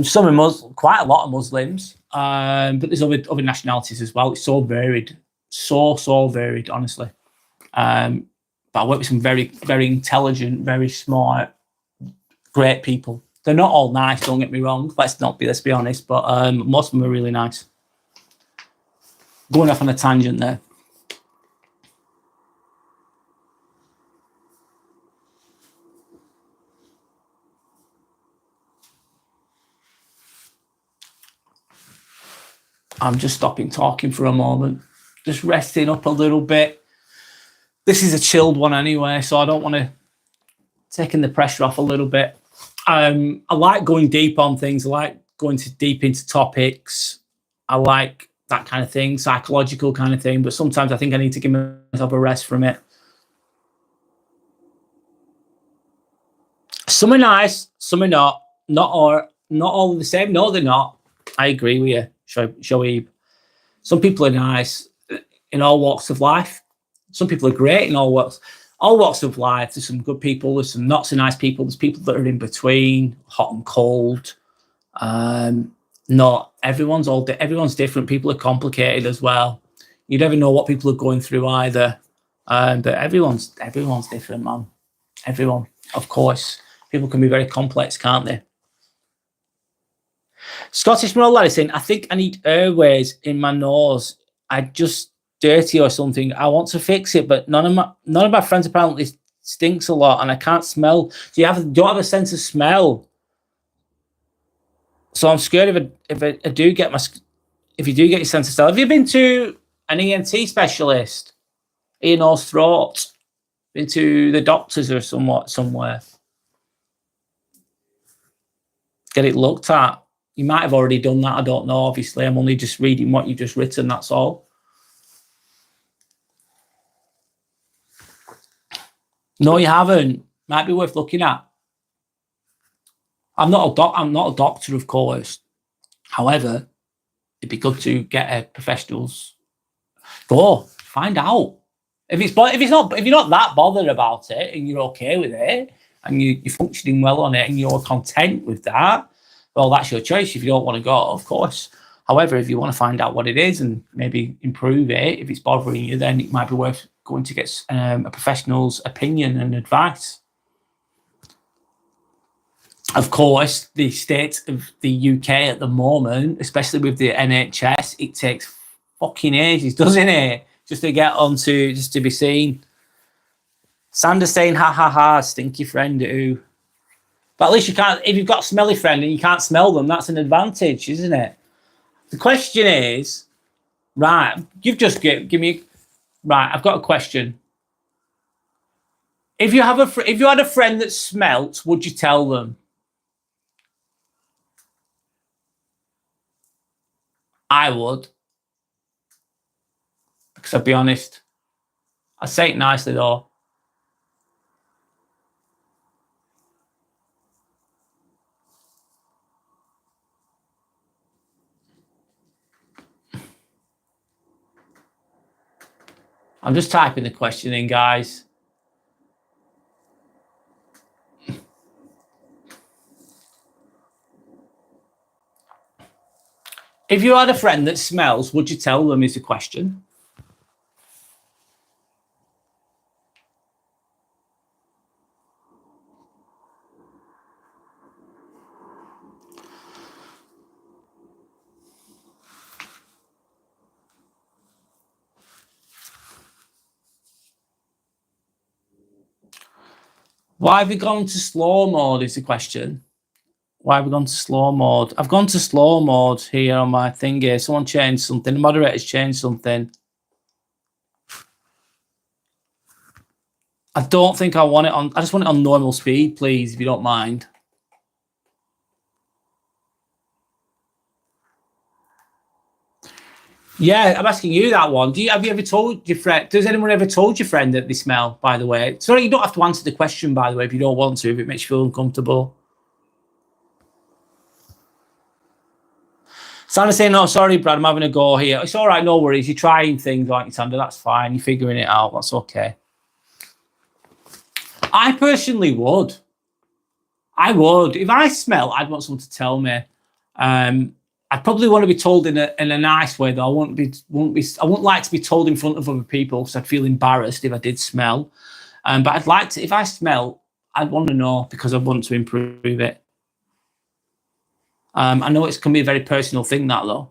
Some are quite a lot of Muslims, but there's other nationalities as well. It's so varied, so varied, honestly. But I work with some very, very intelligent, very smart, great people. They're not all nice, don't get me wrong. Let's be honest, but most of them are really nice. Going off on a tangent there. I'm just stopping talking for a moment, just resting up a little bit. This is a chilled one anyway, so I don't want to taking the pressure off a little bit. I like going deep on things. I like going deep into topics. I like that kind of thing, psychological kind of thing. But sometimes I think I need to give myself a rest from it. Some are nice, some are not. Not all the same. No, they're not. I agree with you, Shoaib. Some people are nice in all walks of life. Some people are great in all walks of life. There's some good people. There's some not so nice people. There's people that are in between, hot and cold. Not everyone's different. People are complicated as well. You never know what people are going through either. But everyone's different, man. Everyone, of course. People can be very complex, can't they? Scottish Morale Laddie saying, I think I need airways in my nose. I just dirty or something. I want to fix it, but none of my friends apparently stinks a lot, and I can't smell. Don't have a sense of smell. So I'm scared if I do get if you do get your sense of smell. Have you been to an ENT specialist? Ear, nose, throat? Been to the doctors or somewhere? Get it looked at. You might have already done that. I don't know. Obviously, I'm only just reading what you've just written. That's all. No, you haven't. Might be worth looking at. I'm not a doctor, of course. However, it'd be good to get a professional's. Go find out if you're not that bothered about it and you're okay with it and you're functioning well on it and you're content with that. Well, that's your choice. If you don't want to go, of course. However, if you want to find out what it is and maybe improve it, if it's bothering you, then it might be worth going to get a professional's opinion and advice. Of course, the state of the UK at the moment, especially with the NHS, it takes fucking ages, doesn't it? Just to get onto, just to be seen. Sander's saying, ha ha ha, stinky friend who. But at least you can't, if you've got a smelly friend and you can't smell them, that's an advantage, isn't it? The question is, right, you've just give me, right, I've got a question. If you had a friend that smelt, would you tell them? I would. Because I'll be honest. I say it nicely though. I'm just typing the question in, guys. If you had a friend that smells, would you tell them is the question. Why have we gone to slow mode is the question. Why have we gone to slow mode? I've gone to slow mode here on my thing here. Someone changed something. The moderator's changed something. I don't think I want it on. I just want it on normal speed, please, if you don't mind. Yeah, I'm asking you that one. Have you ever told your friend? Does anyone ever told your friend that they smell? By the way, sorry, you don't have to answer the question. By the way, if you don't want to, if it makes you feel uncomfortable. Sandra's saying, "No, sorry, Brad, I'm having a go here." It's all right, no worries. You're trying things, aren't you, Sandra? That's fine. You're figuring it out. That's okay. I personally would. I would. If I smell, I'd want someone to tell me. I'd probably want to be told in a nice way, though. I wouldn't like to be told in front of other people because I'd feel embarrassed if I did smell. But I'd like to, if I smell, I'd want to know because I want to improve it. I know it can be a very personal thing, that though.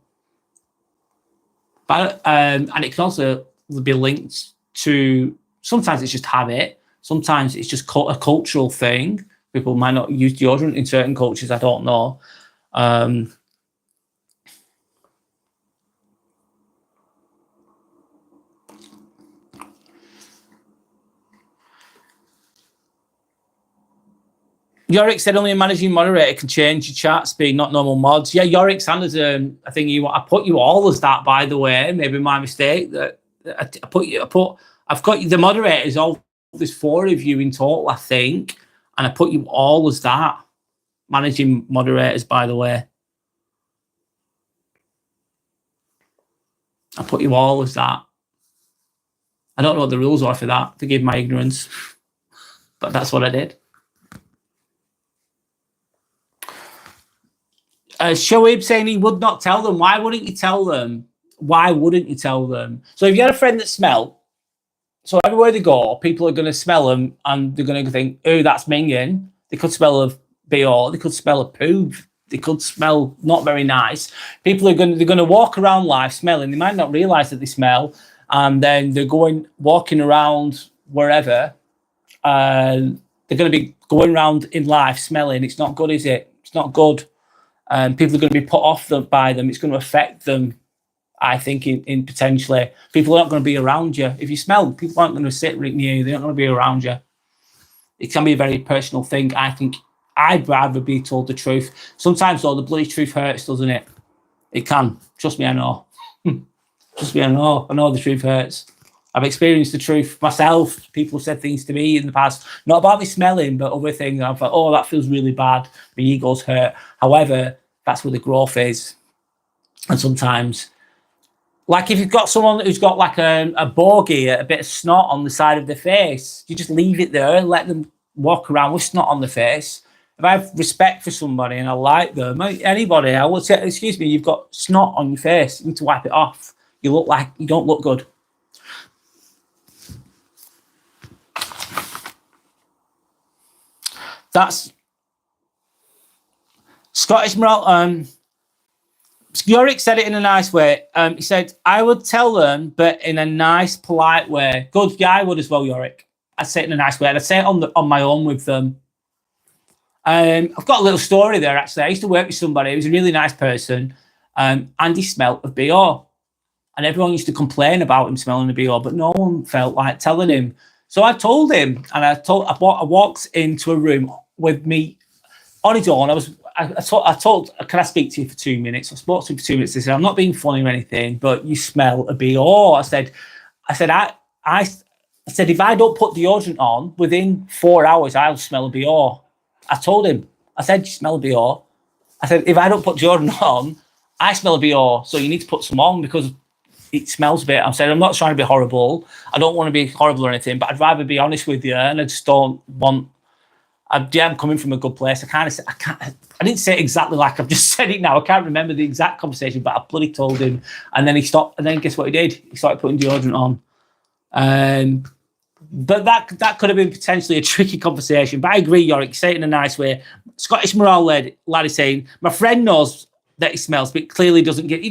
But and it can also be linked to, sometimes it's just habit, sometimes it's just a cultural thing. People might not use deodorant in certain cultures, I don't know. Yorick said only a managing moderator can change your chat speed, not normal mods. Yeah, Yorick Sanders, I think I put you all as that, by the way. Maybe my mistake that I've got the moderators, all there's 4 of you in total, I think, and I put you all as that. Managing moderators, by the way. I put you all as that. I don't know what the rules are for that. Forgive my ignorance, but that's what I did. Shoaib saying he would not tell them. Why wouldn't you tell them? Why wouldn't you tell them? So if you had a friend that smelled, so everywhere they go, people are going to smell them and they're going to think, oh, that's minging. They could smell of BO. They could smell of poo. They could smell not very nice. People they're going to walk around life smelling. They might not realize that they smell, and then they're walking around wherever. They're going to be going around in life smelling. It's not good, is it? It's not good. People are going to be put off by them. It's going to affect them, I think, in potentially. People aren't going to be around you. If you smell, people aren't going to sit right near you. They're not going to be around you. It can be a very personal thing. I think I'd rather be told the truth. Sometimes, though, the bloody truth hurts, doesn't it? It can. Trust me, I know. Trust me, I know. I know the truth hurts. I've experienced the truth myself. People have said things to me in the past, not about me smelling, but other things. I've thought, oh, that feels really bad. My ego's hurt. However, that's where the growth is. And sometimes, like if you've got someone who's got like a bogey, a bit of snot on the side of their face, you just leave it there and let them walk around with snot on the face. If I have respect for somebody and I like them, anybody, I would say, excuse me, you've got snot on your face. You need to wipe it off. You don't look good. That's Scottish moral. Yorick said it in a nice way. He said, I would tell them, but in a nice, polite way. Good, yeah, I would as well, Yorick. I'd say it in a nice way. And I'd say it on my own with them. I've got a little story there, actually. I used to work with somebody. He was a really nice person. And he smelt of BO. And everyone used to complain about him smelling of BO, but no one felt like telling him. So I told him, and I walked into a room with me on his own. I told, can I speak to you for 2 minutes? I spoke to him for 2 minutes. They said, I'm not being funny or anything, but you smell a BO. I said, if I don't put deodorant on, within 4 hours, I'll smell a BO. I told him, I said, you smell a BO. I said, if I don't put deodorant on, I smell a BO. So you need to put some on because it smells a bit. I'm saying, I'm not trying to be horrible. I don't want to be horrible or anything, but I'd rather be honest with you. And I just don't want, I'm coming from a good place. I didn't say it exactly like I've just said it now. I can't remember the exact conversation, but I bloody told him. And then he stopped. And then guess what he did? He started putting deodorant on. But that could have been potentially a tricky conversation. But I agree, Yorick, say it in a nice way. Scottish morale lad is saying, my friend knows that he smells, but clearly doesn't give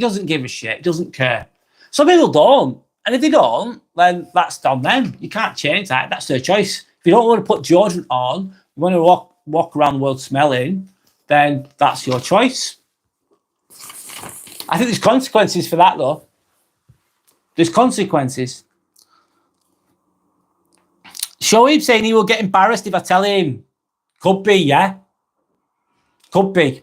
a shit. He doesn't care. Some people don't. And if they don't, then that's on them. You can't change that. That's their choice. If you don't want to put deodorant on, you want to walk around the world smelling, then that's your choice. I think there's consequences for that, though. There's consequences. Shoaib saying he will get embarrassed if I tell him. Could be, yeah. Could be.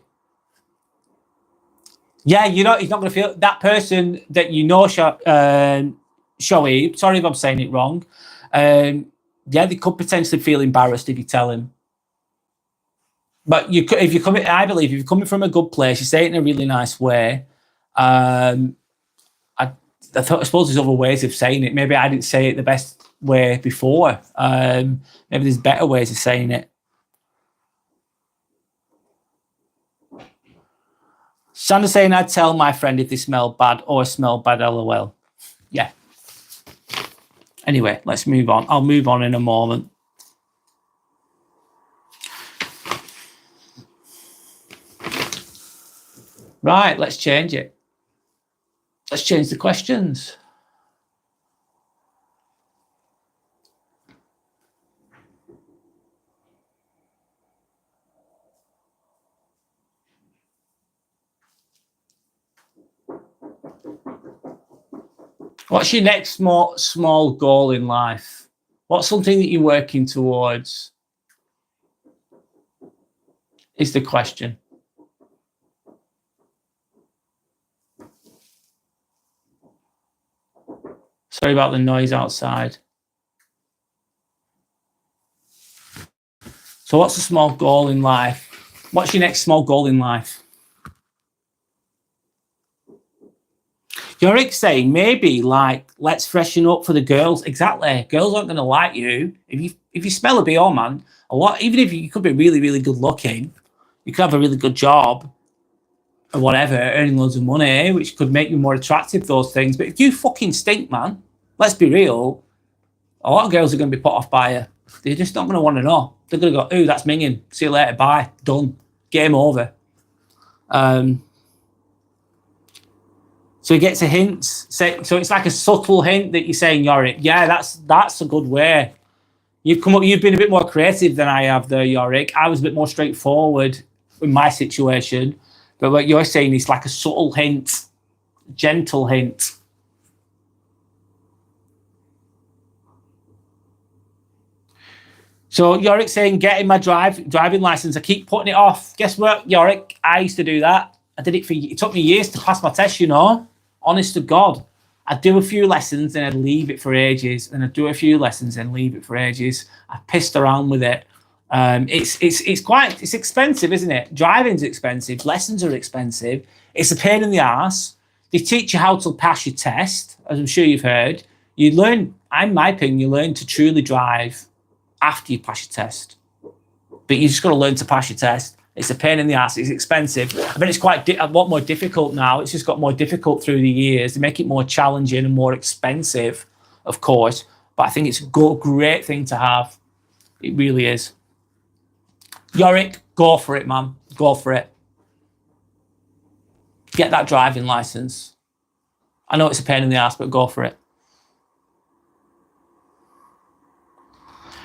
Yeah, he's not going to feel that person that you know, Shoaib. Sorry if I'm saying it wrong. Yeah, they could potentially feel embarrassed if you tell him. But if you're coming, I believe if you're coming from a good place, you say it in a really nice way. I suppose there's other ways of saying it. Maybe I didn't say it the best way before. Maybe there's better ways of saying it. Sandra's saying I'd tell my friend if they smell bad or smell bad, lol. Yeah. Anyway, let's move on. I'll move on in a moment. Right, let's change it. Let's change the questions. What's your next small goal in life? What's something that you're working towards? Is the question. Sorry about the noise outside. So what's a small goal in life? What's your next small goal in life? Yorick's saying maybe like let's freshen up for the girls. Exactly. Girls aren't going to like you if you smell a BO, man. A lot. Even if you could be really, really good looking, you could have a really good job or whatever, earning loads of money, which could make you more attractive. Those things. But if you fucking stink, man, let's be real. A lot of girls are going to be put off by you. They're just not going to want to know. They're going to go, "Ooh, that's minging. See you later. Bye. Done. Game over." So he gets a hint. So it's like a subtle hint that you're saying, Yorick. Yeah, that's a good way. You've been a bit more creative than I have there, Yorick. I was a bit more straightforward in my situation. But what you're saying is like a subtle hint, gentle hint. So Yorick's saying, getting my driving license. I keep putting it off. Guess what, Yorick? I used to do that. I did it it took me years to pass my test, you know. Honest to God. I'd do a few lessons and I'd leave it for ages. And I'd do a few lessons and leave it for ages. I pissed around with it. It's expensive, isn't it? Driving's expensive. Lessons are expensive. It's a pain in the ass. They teach you how to pass your test, as I'm sure you've heard. You learn, in my opinion, you learn to truly drive after you pass your test. But you just got to learn to pass your test. It's a pain in the ass. It's expensive. I mean, it's quite a lot more difficult now. It's just got more difficult through the years. They make it more challenging and more expensive, of course. But I think it's a great thing to have. It really is. Yorick, go for it, man. Go for it. Get that driving license. I know it's a pain in the ass, but go for it.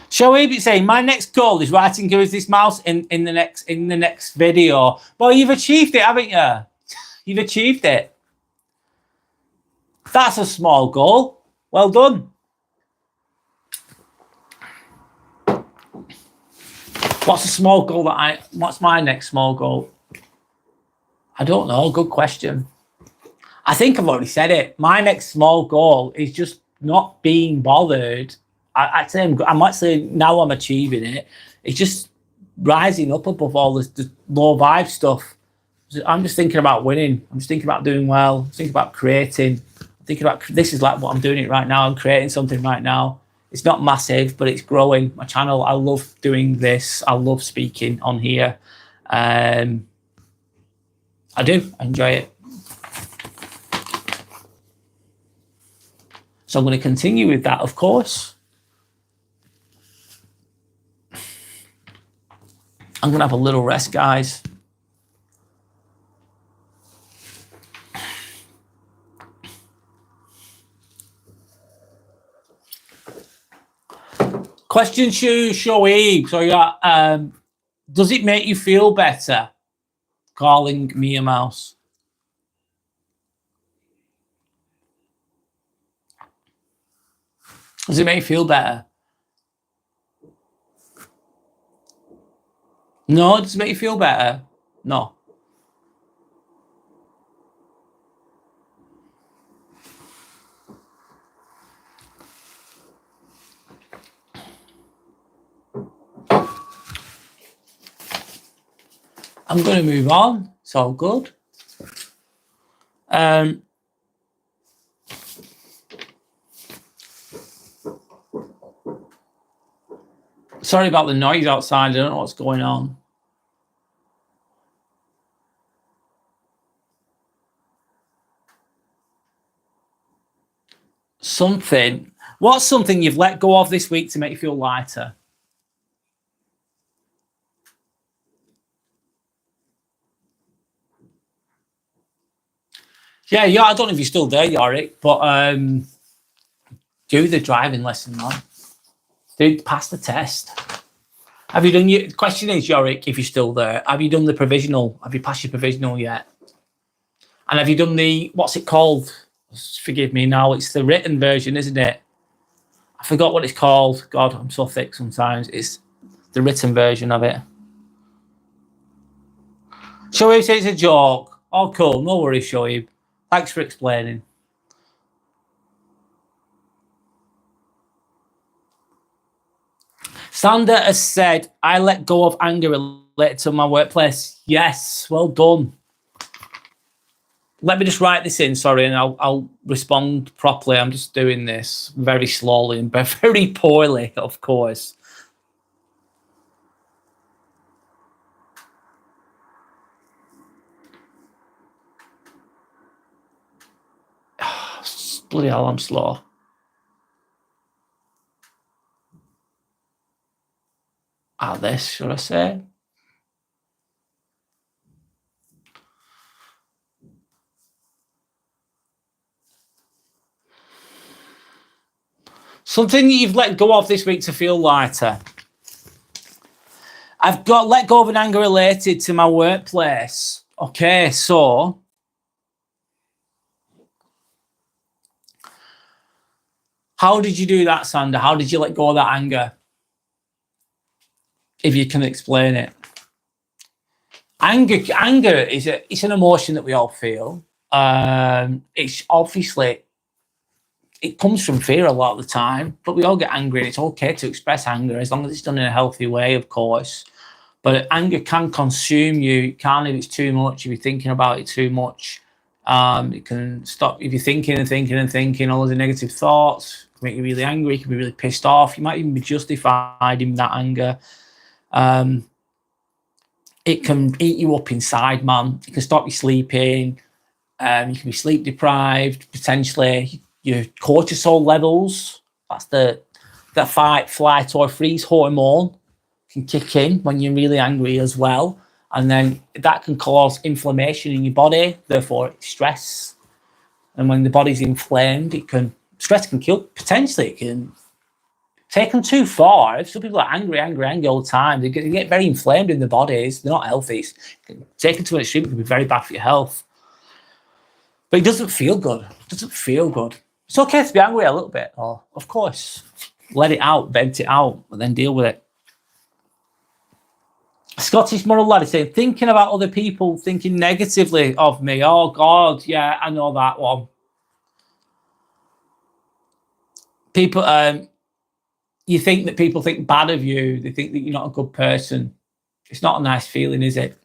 Shoaib is saying, my next goal is writing "Give us this mouse" in the next video. Well, you've achieved it, haven't you? You've achieved it. That's a small goal. Well done. What's a small goal what's my next small goal? I don't know. Good question. I think I've already said it. My next small goal is just not being bothered. I might say now I'm achieving it. It's just rising up above all the low vibe stuff. I'm just thinking about winning. I'm just thinking about doing well. I'm thinking about creating. I'm thinking about, this is like what I'm doing it right now. I'm creating something right now. It's not massive, but it's growing. My channel, I love doing this. I love speaking on here. I do. I enjoy it. So I'm going to continue with that, of course. I'm going to have a little rest, guys. Question to Shoaib. So yeah, does it make you feel better calling me a mouse? Does it make you feel better? No, does it make you feel better? No. I'm going to move on. It's all good. Sorry about the noise outside. I don't know what's going on. What's something you've let go of this week to make you feel lighter? Yeah, I don't know if you're still there, Yorick, but do the driving lesson, man. Pass the test. Have you done the question is, Yorick, if you're still there, have you done the provisional? Have you passed your provisional yet? And have you done the, what's it called? Forgive me now, it's the written version, isn't it? I forgot what it's called. God, I'm so thick sometimes. It's the written version of it. Shoaib says it's a joke. Oh, cool. No worries, Shoaib. Thanks for explaining. Sander has said, I let go of anger related to my workplace. Yes, well done. Let me just write this in, sorry, and I'll respond properly. I'm just doing this very slowly and very poorly, of course. Bloody hell, I'm slow. This, should I say? Something you've let go of this week to feel lighter. I've got let go of an anger related to my workplace. Okay, so how did you do that, Sander? How did you let go of that anger? If you can explain it. Anger is it's an emotion that we all feel. It's obviously, it comes from fear a lot of the time, but we all get angry, and it's okay to express anger as long as it's done in a healthy way, of course. But anger can consume you. It can if it's too much, if you're thinking about it too much. It can stop if you're thinking and thinking and thinking all of the negative thoughts, it can make you really angry, you can be really pissed off. You might even be justified in that anger. It can eat you up inside, man. It can stop you sleeping. You can be sleep deprived, potentially. Your cortisol levels, that's the fight, flight, or freeze hormone, can kick in when you're really angry as well. And then that can cause inflammation in your body, therefore stress. And when the body's inflamed, stress can kill, potentially it can take them too far. If some people are angry all the time, they get very inflamed in their bodies. They're not healthy. Taken to an extreme, it can be very bad for your health. But it doesn't feel good. It doesn't feel good. It's okay to be angry a little bit, or of course, let it out, vent it out, and then deal with it. Scottish moral lad is saying, thinking about other people, thinking negatively of me. Oh God, yeah, I know that one. People, you think that people think bad of you. They think that you're not a good person. It's not a nice feeling, is it?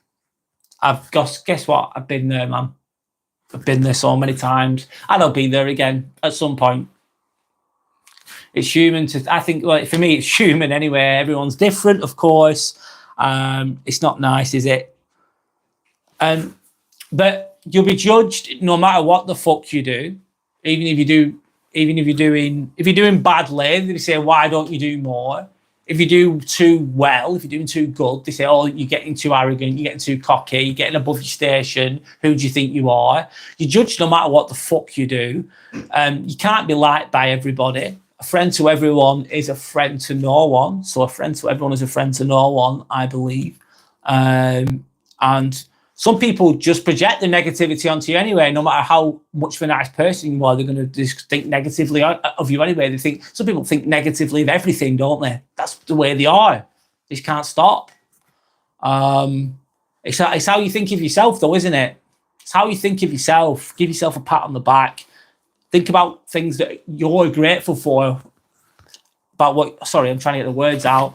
Guess what? I've been there, man. I've been there so many times, and I'll be there again at some point. It's human I think, well, for me, it's human anyway. Everyone's different, of course. It's not nice, is it? But you'll be judged no matter what the fuck you do, even if you're doing badly. They say, why don't you do more? If you do too well, if you're doing too good, they say, oh, you're getting too arrogant, you're getting too cocky, you're getting above your station. Who do you think you are? You're judged no matter what the fuck you do. You can't be liked by everybody. A friend to everyone is a friend to no one. So a friend to everyone is a friend to no one, I believe. And some people just project the negativity onto you anyway. No matter how much of a nice person you are, they're going to just think negatively of you anyway. Some people think negatively of everything, don't they? That's the way they are. They just can't stop. It's how you think of yourself, though, isn't it? It's how you think of yourself. Give yourself a pat on the back. Think about things that you're grateful for. Sorry, I'm trying to get the words out.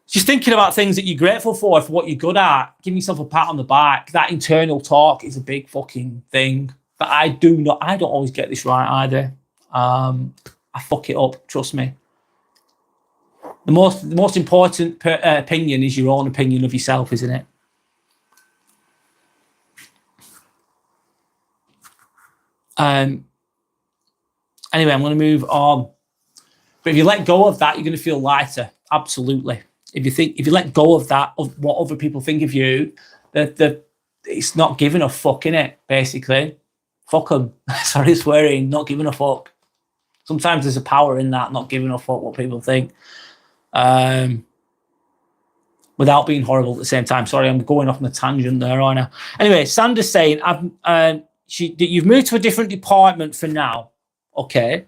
Just thinking about things that you're grateful for what you're good at, giving yourself a pat on the back. That internal talk is a big fucking thing. But I don't always get this right either. I fuck it up, trust me. The most important opinion is your own opinion of yourself, isn't it? Anyway, I'm going to move on. But if you let go of that, you're going to feel lighter. Absolutely. If you let go of that, of what other people think of you, it's not giving a fuck, innit, basically. Fuck them. Sorry, swearing, not giving a fuck. Sometimes there's a power in that, not giving a fuck what people think. Without being horrible at the same time. Sorry, I'm going off on a tangent there, aren't I? Anyway, Sandra's saying, you've moved to a different department for now. Okay.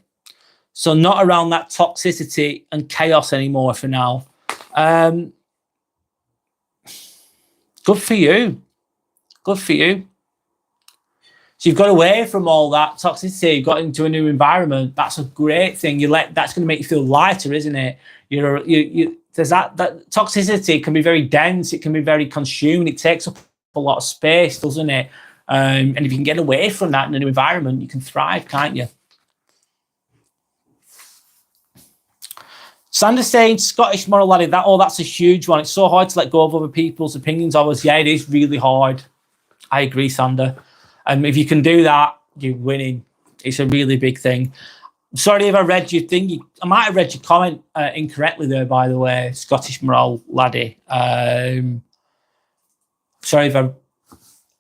So not around that toxicity and chaos anymore for now. Good for you. Good for you. So you've got away from all that toxicity, you've got into a new environment. That's a great thing. That's going to make you feel lighter, isn't it? There's that toxicity can be very dense. It can be very consuming. It takes up a lot of space, doesn't it? And if you can get away from that in a new environment, you can thrive, can't you? Sander's saying, Scottish moral laddie, that's a huge one. It's so hard to let go of other people's opinions of us. Yeah, it is really hard. I agree, Sander. And if you can do that, you're winning. It's a really big thing. Sorry if I read your thing. I might have read your comment incorrectly there, by the way, Scottish moral laddie. Sorry if I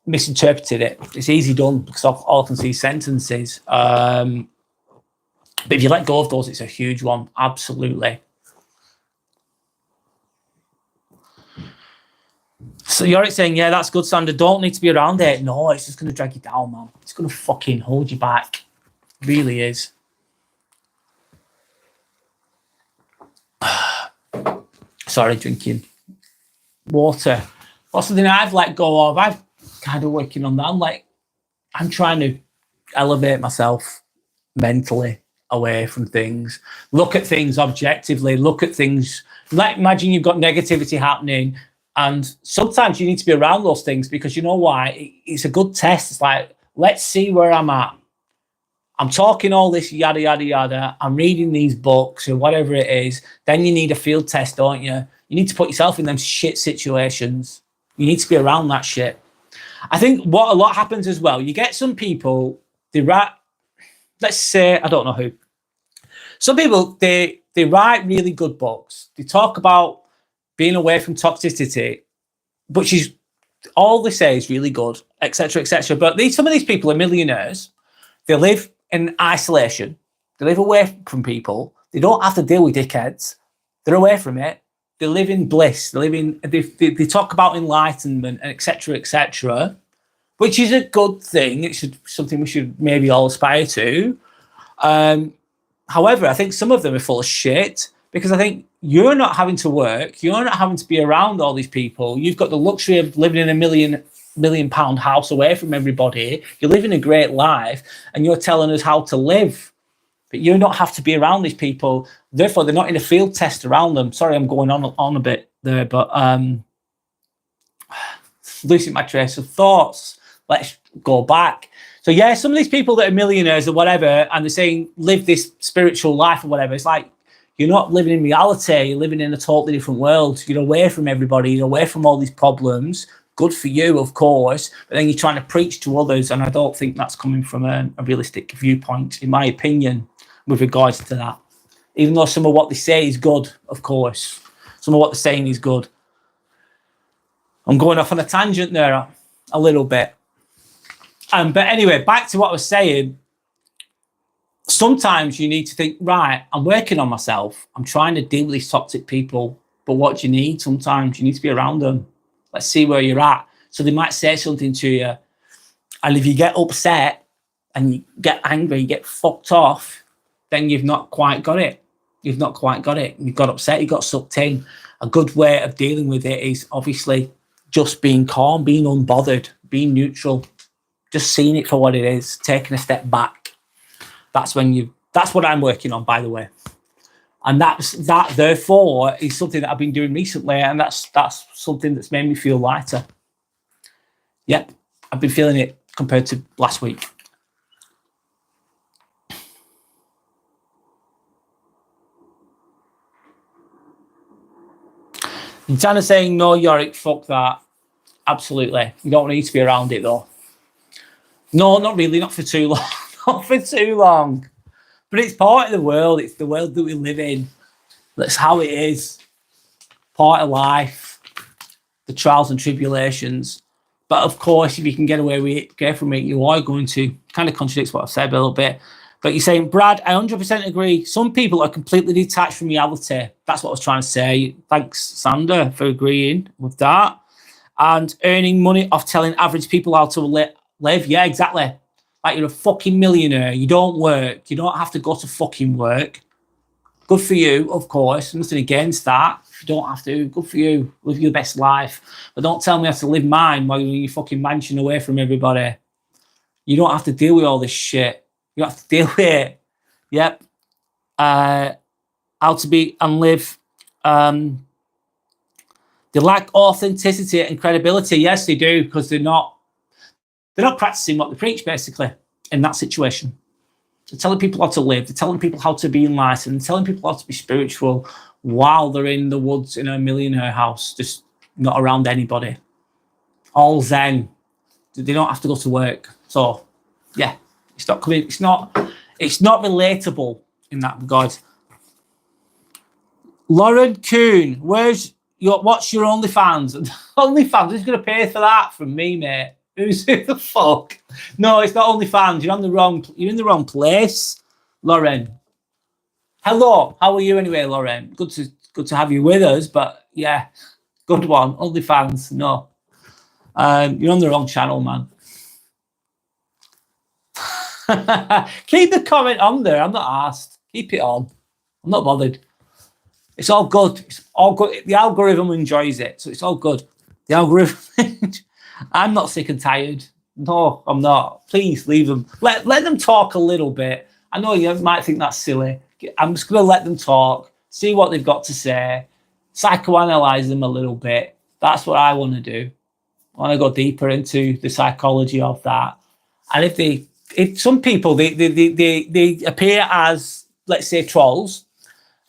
misinterpreted it. It's easy done because all I can see sentences. But if you let go of those, it's a huge one. Absolutely. So you're saying, yeah, that's good, Sander. Don't need to be around it. No, it's just going to drag you down, man. It's going to fucking hold you back. It really is. Sorry, drinking water. What's something I've let go of? I've kind of working on that. I'm trying to elevate myself mentally away from things. Look at things objectively. Look at things. Imagine you've got negativity happening. And sometimes you need to be around those things because you know why? It's a good test. It's like, let's see where I'm at. I'm talking all this yada, yada, yada. I'm reading these books or whatever it is. Then you need a field test, don't you? You need to put yourself in them shit situations. You need to be around that shit. I think what a lot happens as well, you get some people, they write, let's say, I don't know who. Some people, they write really good books. They talk about being away from toxicity, which is all they say is really good, etc., etc. But some of these people are millionaires. They live in isolation. They live away from people. They don't have to deal with dickheads. They're away from it. They live in bliss. They talk about enlightenment, etc., etc., which is a good thing. It's something we should maybe all aspire to. However, I think some of them are full of shit because I think you're not having to work. You're not having to be around all these people. You've got the luxury of living in a million pound house away from everybody. You're living a great life and you're telling us how to live. But you don't have to be around these people. Therefore, they're not in a field test around them. Sorry, I'm going on a bit there, but losing my trace of thoughts. Let's go back. So yeah, some of these people that are millionaires or whatever, and they're saying live this spiritual life or whatever, it's like you're not living in reality. You're living in a totally different world. You're away from everybody. You're away from all these problems. Good for you, of course, but then you're trying to preach to others, and I don't think that's coming from a realistic viewpoint, in my opinion, with regards to that. Even though some of what they say is good, of course. Some of what they're saying is good. I'm going off on a tangent there a little bit. But anyway, back to what I was saying. Sometimes you need to think, right, I'm working on myself. I'm trying to deal with these toxic people. But what do you need? Sometimes you need to be around them. Let's see where you're at. So they might say something to you. And if you get upset and you get angry, you get fucked off, then you've not quite got it. You've not quite got it. You got upset, you got sucked in. A good way of dealing with it is obviously just being calm, being unbothered, being neutral. Just seeing it for what it is, taking a step back. That's what I'm working on, by the way. And that therefore is something that I've been doing recently, and that's something that's made me feel lighter. Yep, I've been feeling it compared to last week. And Tana's saying, no, Yorick, fuck that. Absolutely. You don't need to be around it though. No, not really, not for too long. Not for too long. But it's part of the world. It's the world that we live in. That's how it is. Part of life. The trials and tribulations. But of course, if you can get away with it, get from it, you are going to. Kind of contradicts what I've said a little bit. But you're saying, Brad, I 100% agree. Some people are completely detached from reality. That's what I was trying to say. Thanks, Sander, for agreeing with that. And earning money off telling average people how to live. Yeah, exactly. Like you're a fucking millionaire. You don't work. You don't have to go to fucking work. Good for you, of course. Nothing against that. If you don't have to, good for you. Live your best life. But don't tell me I have to live mine while you're in your fucking mansion away from everybody. You don't have to deal with all this shit. You don't have to deal with it. Yep. How to be and live. They lack authenticity and credibility. Yes, they do, because they're not practicing what they preach, basically, in that situation. They're telling people how to live. They're telling people how to be enlightened. They're telling people how to be spiritual while they're in the woods in a millionaire house, just not around anybody. All zen. They don't have to go to work. So, yeah, it's not coming. It's not relatable in that regard. Lauren Kuhn, what's your OnlyFans? OnlyFans, who's going to pay for that from me, mate? Who the fuck? No, it's not OnlyFans. You're in the wrong place, Lauren. Hello, how are you anyway, Lauren? Good to have you with us, but yeah, Good one. OnlyFans. No. You're on the wrong channel, man. Keep the comment on there. I'm not asked. Keep it on. I'm not bothered. It's all good. It's all good. The algorithm enjoys it, so it's all good. The algorithm. I'm not sick and tired. No, I'm not. Please leave them. Let them talk a little bit. I know you might think that's silly. I'm just going to let them talk, see what they've got to say, psychoanalyze them a little bit. That's what I want to do. I want to go deeper into the psychology of that. And if some people, they appear as, let's say, trolls,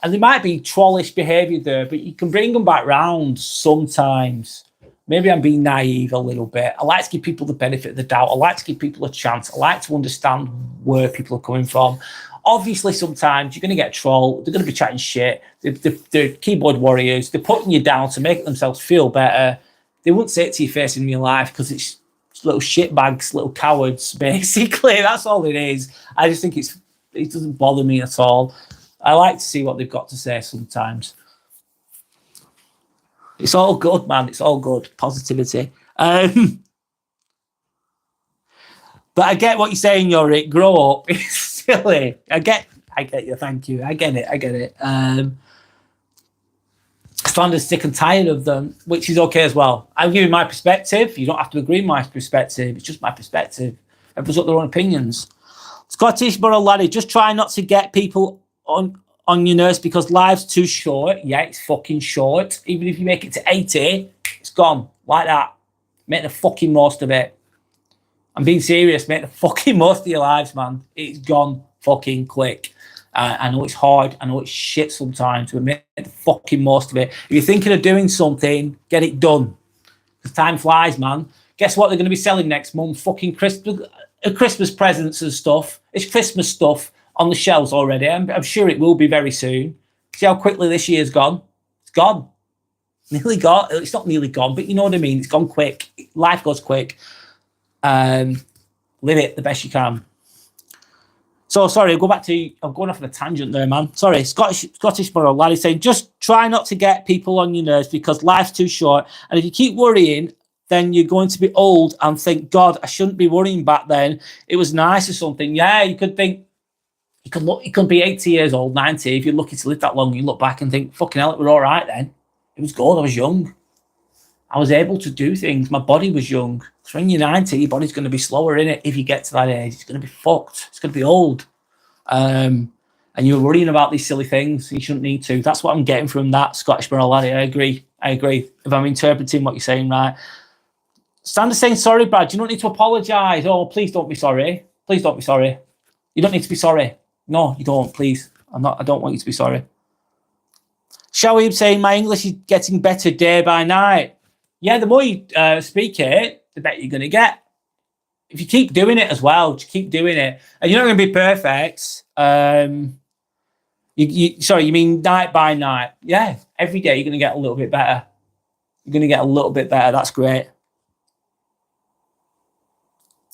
and there might be trollish behaviour there, but you can bring them back round sometimes. Maybe I'm being naive a little bit. I like to give people the benefit of the doubt. I like to give people a chance. I like to understand where people are coming from. Obviously, sometimes you're going to get trolled. They're going to be chatting shit. They're keyboard warriors. They're putting you down to make themselves feel better. They wouldn't say it to your face in real life because it's little shitbags, little cowards, basically. That's all it is. I just think it doesn't bother me at all. I like to see what they've got to say sometimes. It's all good, man. It's all good. Positivity. But I get what you're saying, Yorick. Grow up. It's silly. I get you. Thank you. I get it. Standards sick and tired of them, which is okay as well. I'll give you my perspective. You don't have to agree with my perspective. It's just my perspective. Everyone's got their own opinions. Scottish Borough laddie, just try not to get people on your nerves because life's too short. Yeah, it's fucking short. Even if you make it to 80, it's gone. Like that. Make the fucking most of it. I'm being serious. Make the fucking most of your lives, man. It's gone fucking quick. I know it's hard. I know it's shit sometimes, but make the fucking most of it. If you're thinking of doing something, get it done. Because time flies, man. Guess what they're going to be selling next month? Fucking Christmas presents and stuff. It's Christmas stuff on the shelves already. I'm sure it will be very soon. See how quickly this year's gone? It's gone. Nearly gone. It's not nearly gone, but you know what I mean. It's gone quick. Life goes quick. Live it the best you can. So sorry, I'm going off on a tangent there, man. Sorry, Scottish Borough lad is saying, just try not to get people on your nerves because life's too short. And if you keep worrying, then you're going to be old and think, God, I shouldn't be worrying back then. It was nice or something. Yeah, you could think, you could be 80 years old, 90. If you're lucky to live that long, you look back and think, fucking hell, it was all right then. It was good. I was young. I was able to do things. My body was young. So when you're 90, your body's going to be slower in it. If you get to that age, it's going to be fucked. It's going to be old. And you're worrying about these silly things. You shouldn't need to. That's what I'm getting from that Scottish Borough laddie. I agree. If I'm interpreting what you're saying right. Sanders saying, sorry, Brad. You don't need to apologise. Oh, please don't be sorry. Please don't be sorry. You don't need to be sorry. No, you don't, please. I don't want you to be sorry. Shawib saying, my English is getting better day by night. Yeah, the more you speak it, the better you're going to get. If you keep doing it as well, just keep doing it. And you're not going to be perfect. You mean night by night. Yeah, every day you're going to get a little bit better. You're going to get a little bit better. That's great.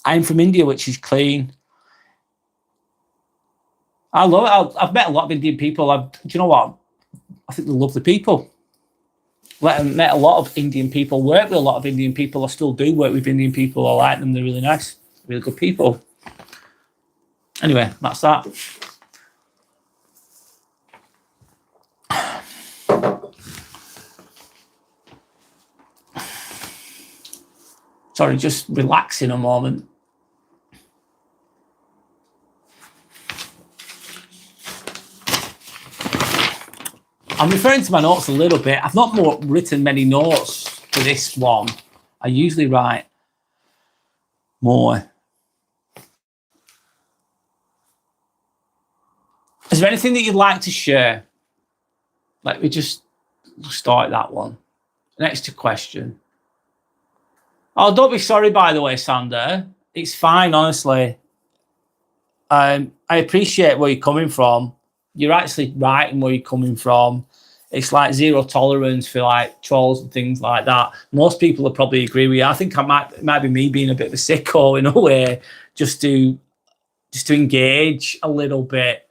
I'm from India, which is clean. I love it. I've met a lot of Indian people. Do you know what? I think they love the people. Met a lot of Indian people, work with a lot of Indian people. I still do work with Indian people. I like them. They're really nice, really good people. Anyway, that's that. Sorry, just relaxing a moment. I'm referring to my notes a little bit. I've not written many notes for this one. I usually write more. Is there anything that you'd like to share? Let me just start that one. Next question. Oh, don't be sorry, by the way, Sander. It's fine, honestly. I appreciate where you're coming from. You're actually right in where you're coming from. It's like zero tolerance for like trolls and things like that. Most people will probably agree with you. I think it might be me being a bit of a sicko in a way, just to engage a little bit.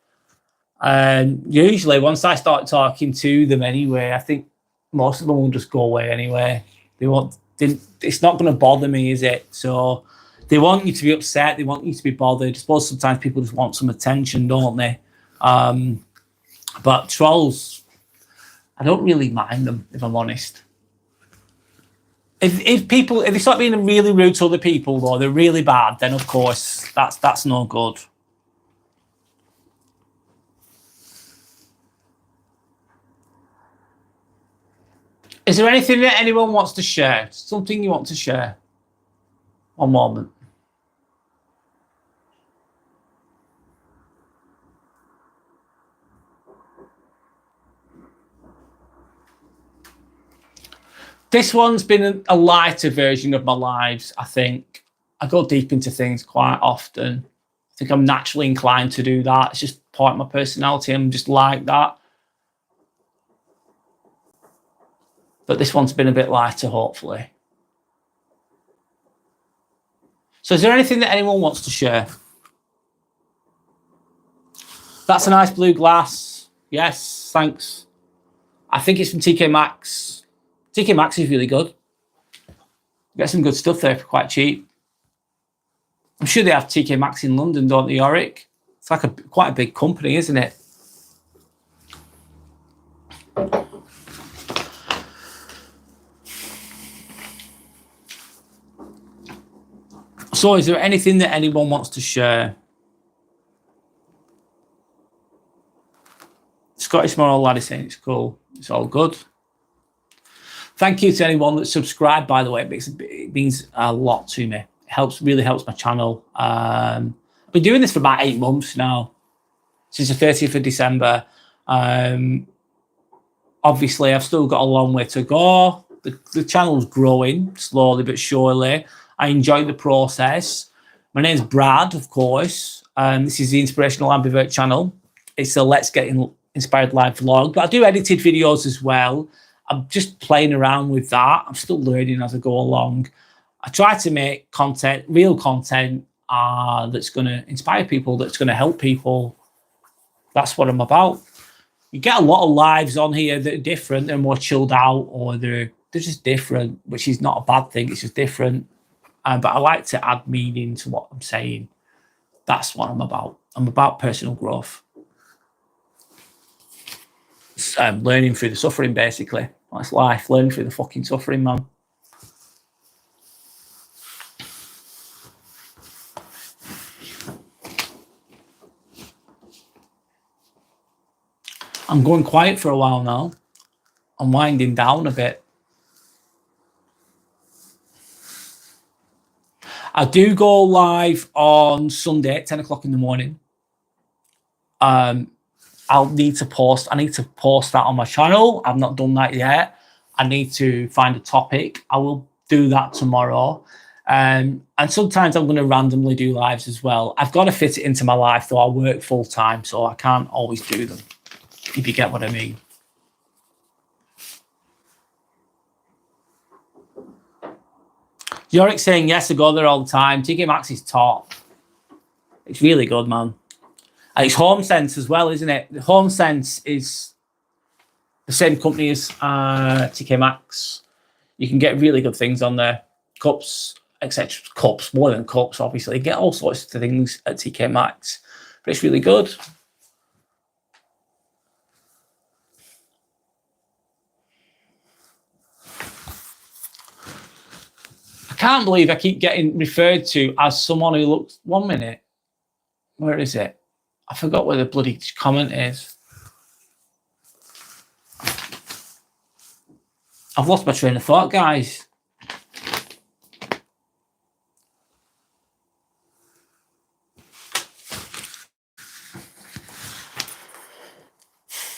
And usually once I start talking to them anyway, I think most of them will just go away anyway. It's not going to bother me, is it? So they want you to be upset. They want you to be bothered. I suppose sometimes people just want some attention, don't they? But trolls, I don't really mind them, if I'm honest. If they start being really rude to other people, though, they're really bad, then of course that's no good. Is there anything that anyone wants to share? Something you want to share? One moment. This one's been a lighter version of my lives, I think. I go deep into things quite often. I think I'm naturally inclined to do that. It's just part of my personality. I'm just like that. But this one's been a bit lighter, hopefully. So is there anything that anyone wants to share? That's a nice blue glass. Yes, thanks. I think it's from TK Maxx. TK Maxx is really good. You get some good stuff there for quite cheap. I'm sure they have TK Maxx in London, don't they, Yorick? It's like quite a big company, isn't it? So is there anything that anyone wants to share? Scottish Moral Lad is saying it's cool. It's all good. Thank you to anyone that subscribed, by the way. It means a lot to me. It really helps my channel. I've been doing this for about 8 months now, since the 30th of December. Obviously, I've still got a long way to go. The channel's growing slowly but surely. I enjoy the process. My name's Brad, of course. This is the Inspirational Ambivert channel. It's a Let's Get Inspired live vlog, but I do edited videos as well. I'm just playing around with that. I'm still learning as I go along. I try to make content, real content, that's going to inspire people, that's going to help people. That's what I'm about. You get a lot of lives on here that are different. They're more chilled out, or they're just different, which is not a bad thing. It's just different. But I like to add meaning to what I'm saying. That's what I'm about. I'm about personal growth. Learning through the suffering, basically. That's life. Learning through the fucking suffering, man. I'm going quiet for a while now. I'm winding down a bit. I do go live on Sunday at 10 o'clock in the morning. I'll need to post. I need to post that on my channel. I've not done that yet. I need to find a topic. I will do that tomorrow. And sometimes I'm going to randomly do lives as well. I've got to fit it into my life, though. I work full time, so I can't always do them, if you get what I mean. Yorick saying, yes, I go there all the time. TK Maxx is top. It's really good, man. And it's HomeSense as well, isn't it? HomeSense is the same company as TK Maxx. You can get really good things on there. Cups, etc. Cups, more than cups, obviously. You get all sorts of things at TK Maxx. But it's really good. I can't believe I keep getting referred to as someone who looks... 1 minute. Where is it? I forgot where the bloody comment is. I've lost my train of thought, guys.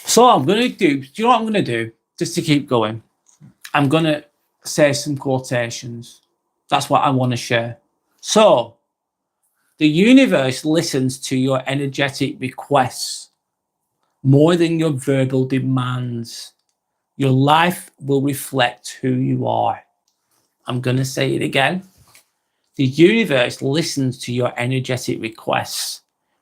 So I'm going to do you know what I'm going to do? Just to keep going. I'm going to say some quotations. That's what I want to share. So, the universe listens to your energetic requests more than your verbal demands. Your life will reflect who you are. I'm going to say it again. The universe listens to your energetic requests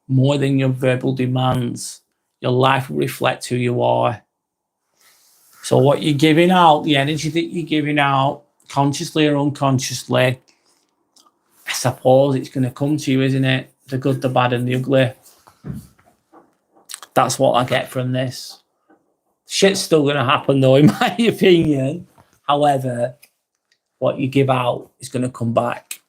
more than your verbal demands. Your life will reflect who you are. So what you're giving out, the energy that you're giving out, consciously or unconsciously, I suppose it's going to come to you, isn't it? The good, the bad, and the ugly. That's what I get from this. Shit's still going to happen, though, in my opinion. However, what you give out is going to come back.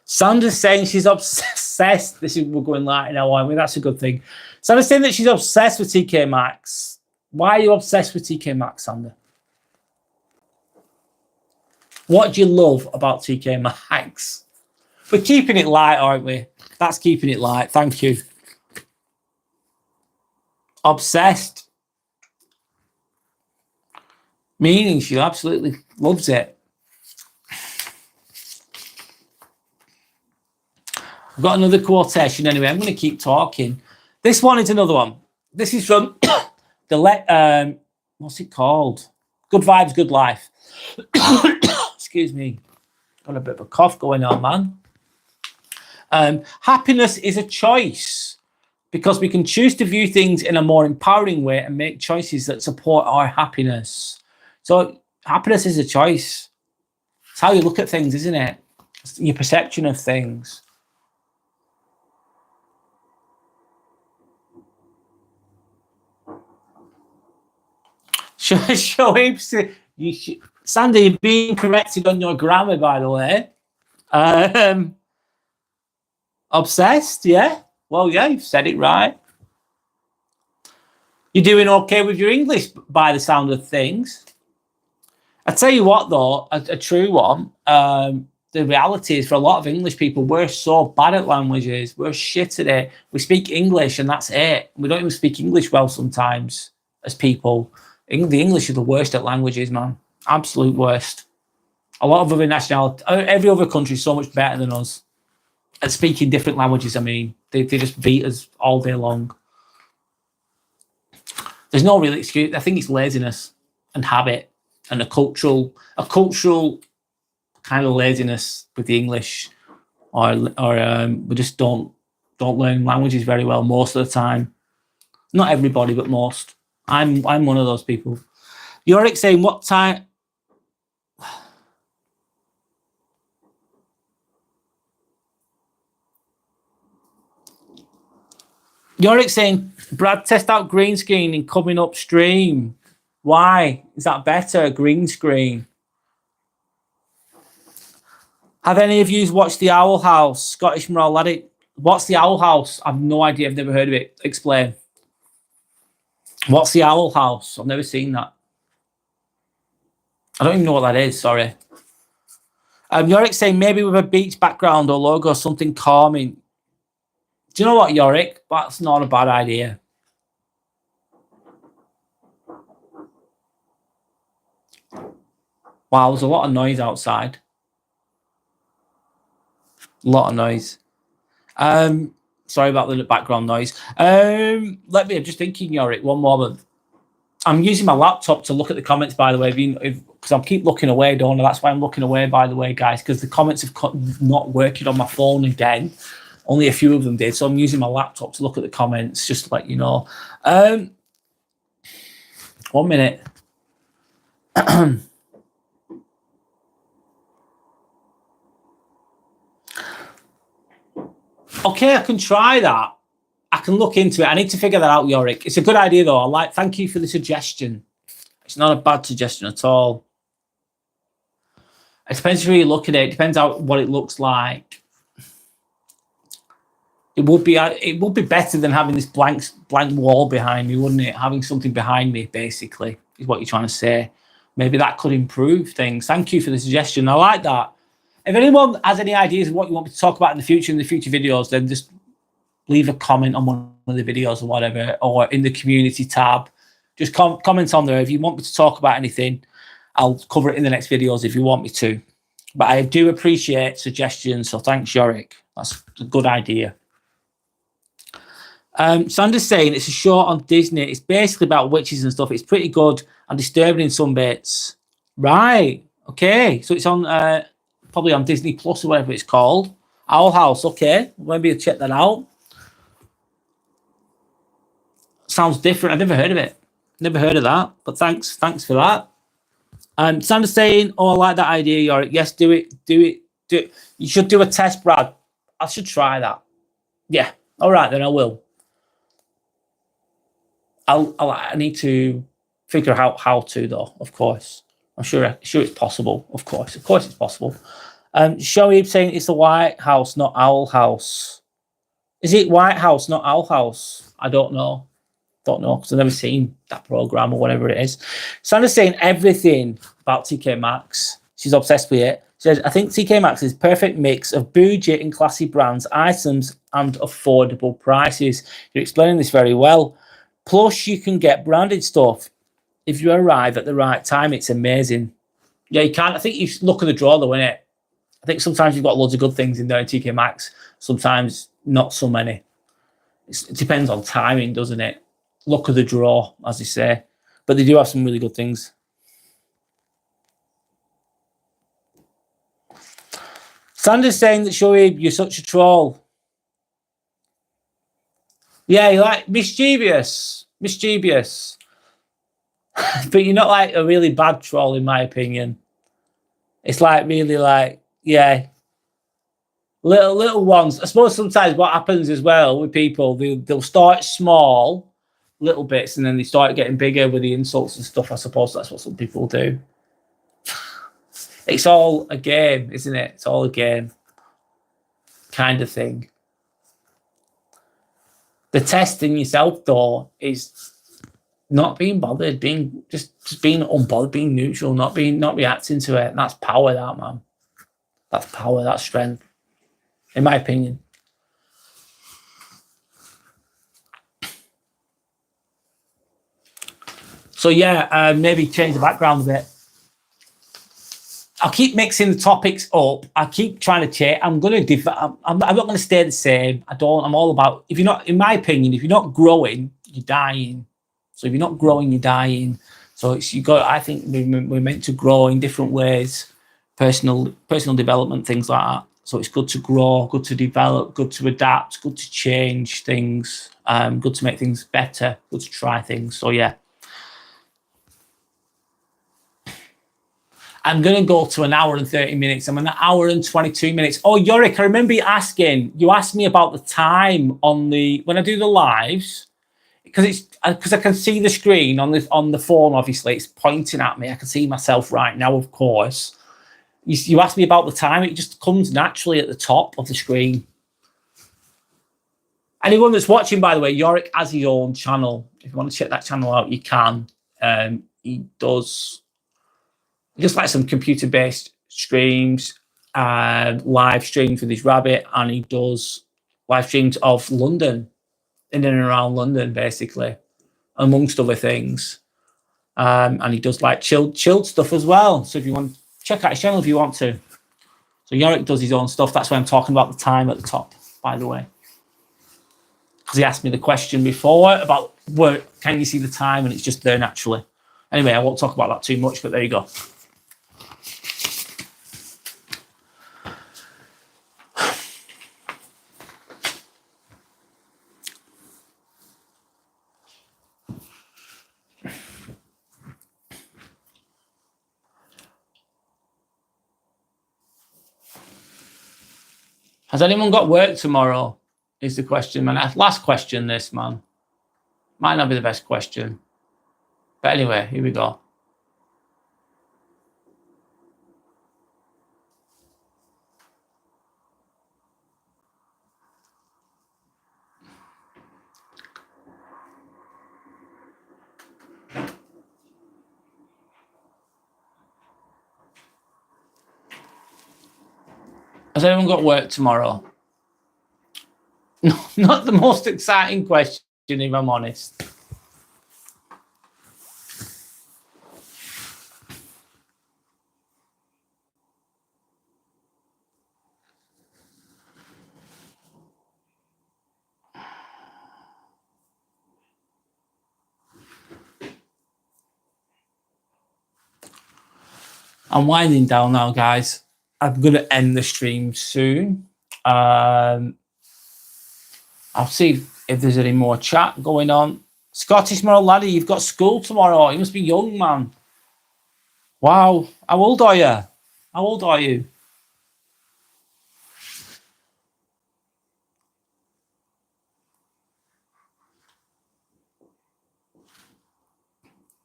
Sandra's saying she's obsessed. We're going light now, aren't we? That's a good thing. Sandra's saying that she's obsessed with TK Maxx. Why are you obsessed with TK Maxx, Sandra? What do you love about TK Maxx? We're keeping it light, aren't we? That's keeping it light. Thank you. Obsessed. Meaning she absolutely loves it. I've got another quotation anyway. I'm going to keep talking. This one is another one. This is from what's it called? Good Vibes, Good Life. Excuse me. Got a bit of a cough going on, man. Happiness is a choice because we can choose to view things in a more empowering way and make choices that support our happiness. So happiness is a choice. It's how you look at things, isn't it? It's your perception of things. Sandy, you're being corrected on your grammar, by the way. Obsessed, yeah? Well, yeah, you've said it right. You're doing okay with your English by the sound of things. I tell you what, though, a true one, the reality is for a lot of English people, we're so bad at languages. We're shit at it. We speak English and that's it. We don't even speak English well sometimes as people. The English are the worst at languages, man. Absolute worst. A lot of other nationalities, every other country is so much better than us at speaking different languages. I mean, they just beat us all day long. There's no real excuse. I think it's laziness and habit and a cultural kind of laziness with the English, or we just don't learn languages very well most of the time. Not everybody, but most. I'm one of those people. Yorick saying, what time? Yorick saying, Brad, test out green screen and coming upstream. Why? Is that better, green screen? Have any of you watched The Owl House? Scottish Moral Addict. What's The Owl House? I've no idea. I've never heard of it. Explain. What's The Owl House? I've never seen that. I don't even know what that is. Sorry. Yorick saying maybe with a beach background or logo, something calming. Do you know what, Yorick? That's not a bad idea. Wow, there's a lot of noise outside. A lot of noise. Sorry about the background noise. I'm just thinking, Yorick, one moment. I'm using my laptop to look at the comments, by the way, because I keep looking away, don't I? That's why I'm looking away, by the way, guys, because the comments have not working on my phone again. Only a few of them did, so I'm using my laptop to look at the comments, just to let you know. 1 minute. Okay, I can try that. I can look into it. I need to figure that out, Yorick. It's a good idea, though. Thank you for the suggestion. It's not a bad suggestion at all. It depends where you look at it. It depends on what it looks like. It would be better than having this blank wall behind me, wouldn't it? Having something behind me, basically, is what you're trying to say. Maybe that could improve things. Thank you for the suggestion. I like that. If anyone has any ideas of what you want me to talk about in the future videos, then just leave a comment on one of the videos or whatever, or in the community tab. Just comment on there. If you want me to talk about anything, I'll cover it in the next videos if you want me to. But I do appreciate suggestions, so thanks, Yorick. That's a good idea. Sandra's saying it's a show on Disney. It's basically about witches and stuff. It's pretty good and disturbing in some bits. Right. Okay. So it's on probably on Disney Plus or whatever it's called. Owl House. Okay. Maybe I'll check that out. Sounds different. I've never heard of it. Never heard of that, but thanks for that. Sandra's saying, "Oh, I like that idea, Yorick. Yes, do it. You should do a test, Brad. I should try that. Yeah. All right, then I will. I need to figure out how to, though. Of course, I'm sure it's possible. Of course, it's possible. Shoaib saying it's the White House, not Owl House. Is it White House, not Owl House? I don't know. Don't know because I've never seen that program or whatever it is. Sandra's saying everything about TK Maxx. She's obsessed with it. She says, I think TK Maxx is perfect mix of bougie and classy brands, items, and affordable prices. You're explaining this very well. Plus, you can get branded stuff if you arrive at the right time. It's amazing. Yeah, you can't. I think you look at the draw, though, innit? I think sometimes you've got loads of good things in there in TK Maxx. Sometimes not so many. It depends on timing, doesn't it? Luck of the draw, as they say. But they do have some really good things. Sandra's saying that, Shoaib, you're such a troll. Yeah, you're like mischievous. But you're not like a really bad troll, in my opinion. It's like really like, yeah, little ones. I suppose sometimes what happens as well with people, they'll start small, little bits, and then they start getting bigger with the insults and stuff. I suppose that's what some people do. It's all a game, isn't it? It's all a game kind of thing. The test in yourself, though, is not being bothered, being just being unbothered, being neutral, not reacting to it. And that's power, that, man. That's power, that's strength, in my opinion. So yeah, maybe change the background a bit. I'll keep mixing the topics up. I keep trying to change. I'm not going to stay the same. I'm all about, if you're not, in my opinion, if you're not growing, you're dying. So if you're not growing, you're dying. So I think we're meant to grow in different ways, personal development, things like that. So it's good to grow, good to develop, good to adapt, good to change things, good to make things better, good to try things. So yeah. I'm going to go to an hour and 30 minutes. I'm an hour and 22 minutes. Oh, Yorick, I remember you asked me about the time when I do the lives, because I can see the screen on the phone, obviously, it's pointing at me. I can see myself right now, of course. You asked me about the time. It just comes naturally at the top of the screen. Anyone that's watching, by the way, Yorick has his own channel. If you want to check that channel out, you can. He does just like some computer-based streams, live streams with his rabbit, and he does live streams of London, in and around London, basically, amongst other things. And he does like chilled stuff as well. So if you want to check out his channel, if you want to. So Yorick does his own stuff. That's why I'm talking about the time at the top, by the way. Because he asked me the question before about can you see the time, and it's just there naturally. Anyway, I won't talk about that too much, but there you go. Has anyone got work tomorrow? Is the question, man. Last question, this, man. Might not be the best question. But anyway, here we go. Has anyone got work tomorrow? No, not the most exciting question, if I'm honest. I'm winding down now, guys. I'm going to end the stream soon. I'll see if there's any more chat going on. Scottish Moral Laddie, you've got school tomorrow. You must be young, man. Wow. How old are you? How old are you?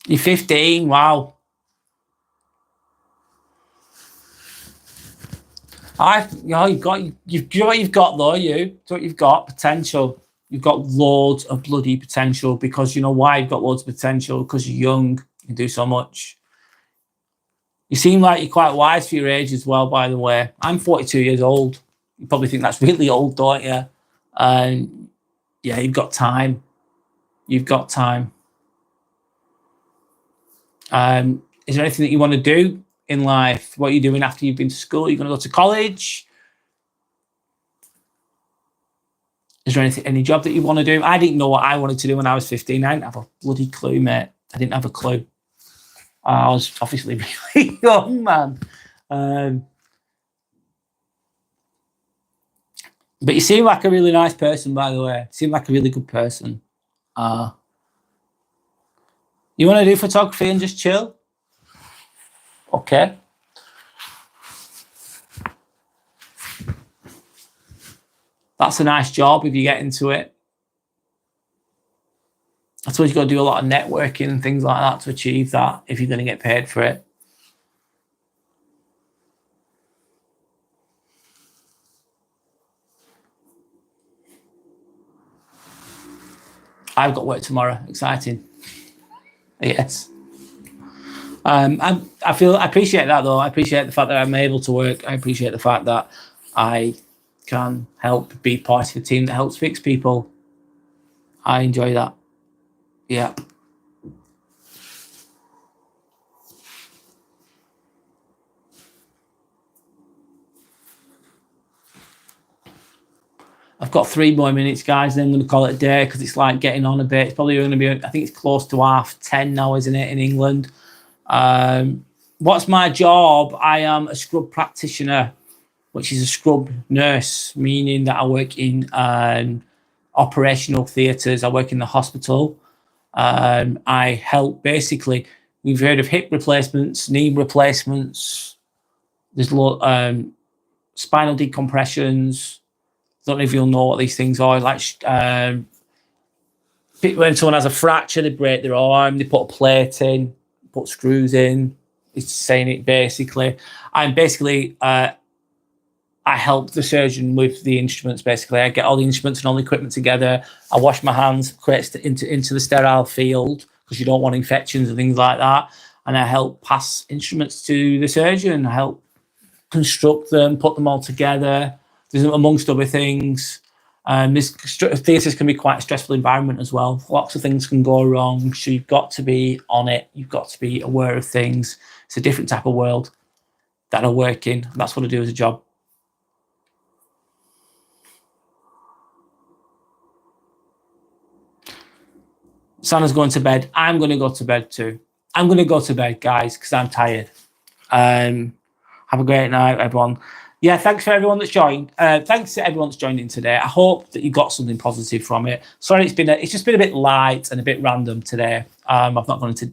You're 15. Wow. You've got what you've got though. What you've got potential. You've got loads of bloody potential, because you know why you've got loads of potential? Because you're young, you can do so much. You seem like you're quite wise for your age as well, by the way. I'm 42 years old. You probably think that's really old, don't you? Yeah, you've got time. You've got time. Is there anything that you want to do in life? What are you doing after you've been to school? Are you going to go to college? Is there any job that you want to do? I didn't know what I wanted to do when I was 15. I didn't have a bloody clue, mate. I didn't have a clue. I was obviously really young, man. But you seem like a really nice person, by the way. You seem like a really good person. You want to do photography and just chill? Okay. That's a nice job if you get into it. I suppose you've got to do a lot of networking and things like that to achieve that, if you're going to get paid for it. I've got work tomorrow. Exciting. Yes. I appreciate that though. I appreciate the fact that I'm able to work. I appreciate the fact that I can help be part of a team that helps fix people. I enjoy that. Yeah. I've got 3 more minutes, guys, then I'm going to call it a day, because it's like getting on a bit. It's probably going to be, I think it's close to 10:30 now, isn't it, in England? What's my job? I am a scrub practitioner, which is a scrub nurse, meaning that I work in operational theatres. I work in the hospital. I help, basically, we've heard of hip replacements, knee replacements. There's spinal decompressions. Don't know if you'll know what these things are. Like when someone has a fracture, they break their arm, they put a plate in, put screws in. It's saying it basically. I'm basically I help the surgeon with the instruments. Basically, I get all the instruments and all the equipment together. I wash my hands, creates into the sterile field, because you don't want infections and things like that. And I help pass instruments to the surgeon. I help construct them, put them all together. There's amongst other things. This theatres can be quite a stressful environment as well. Lots of things can go wrong, so you've got to be on it. You've got to be aware of things. It's a different type of world that I work in. That's what I do as a job. Sanna's going to bed. I'm going to go to bed too. I'm going to go to bed, guys, because I'm tired. Have a great night, everyone. Yeah, thanks for everyone that's joined. Thanks to everyone that's joined in today. I hope that you got something positive from it. Sorry, it's just been a bit light and a bit random today. I'm not going to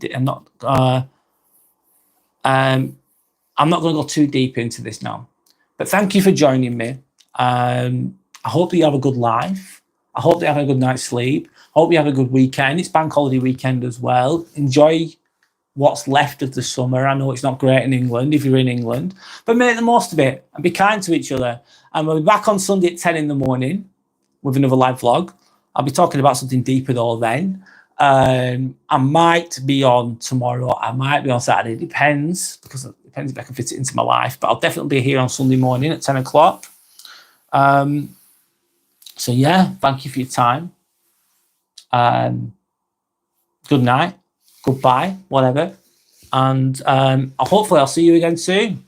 go too deep into this now. But thank you for joining me. I hope that you have a good life. I hope that you have a good night's sleep. I hope you have a good weekend. It's bank holiday weekend as well. Enjoy what's left of the summer. I know it's not great in England if you're in England, but make the most of it and be kind to each other. And we'll be back on Sunday at 10 in the morning with another live vlog. I'll be talking about something deeper though then. I might be on tomorrow. I might be on Saturday. It depends, because it depends if I can fit it into my life. But I'll definitely be here on Sunday morning at 10 o'clock. So yeah, thank you for your time. Good night, goodbye, whatever. And hopefully I'll see you again soon.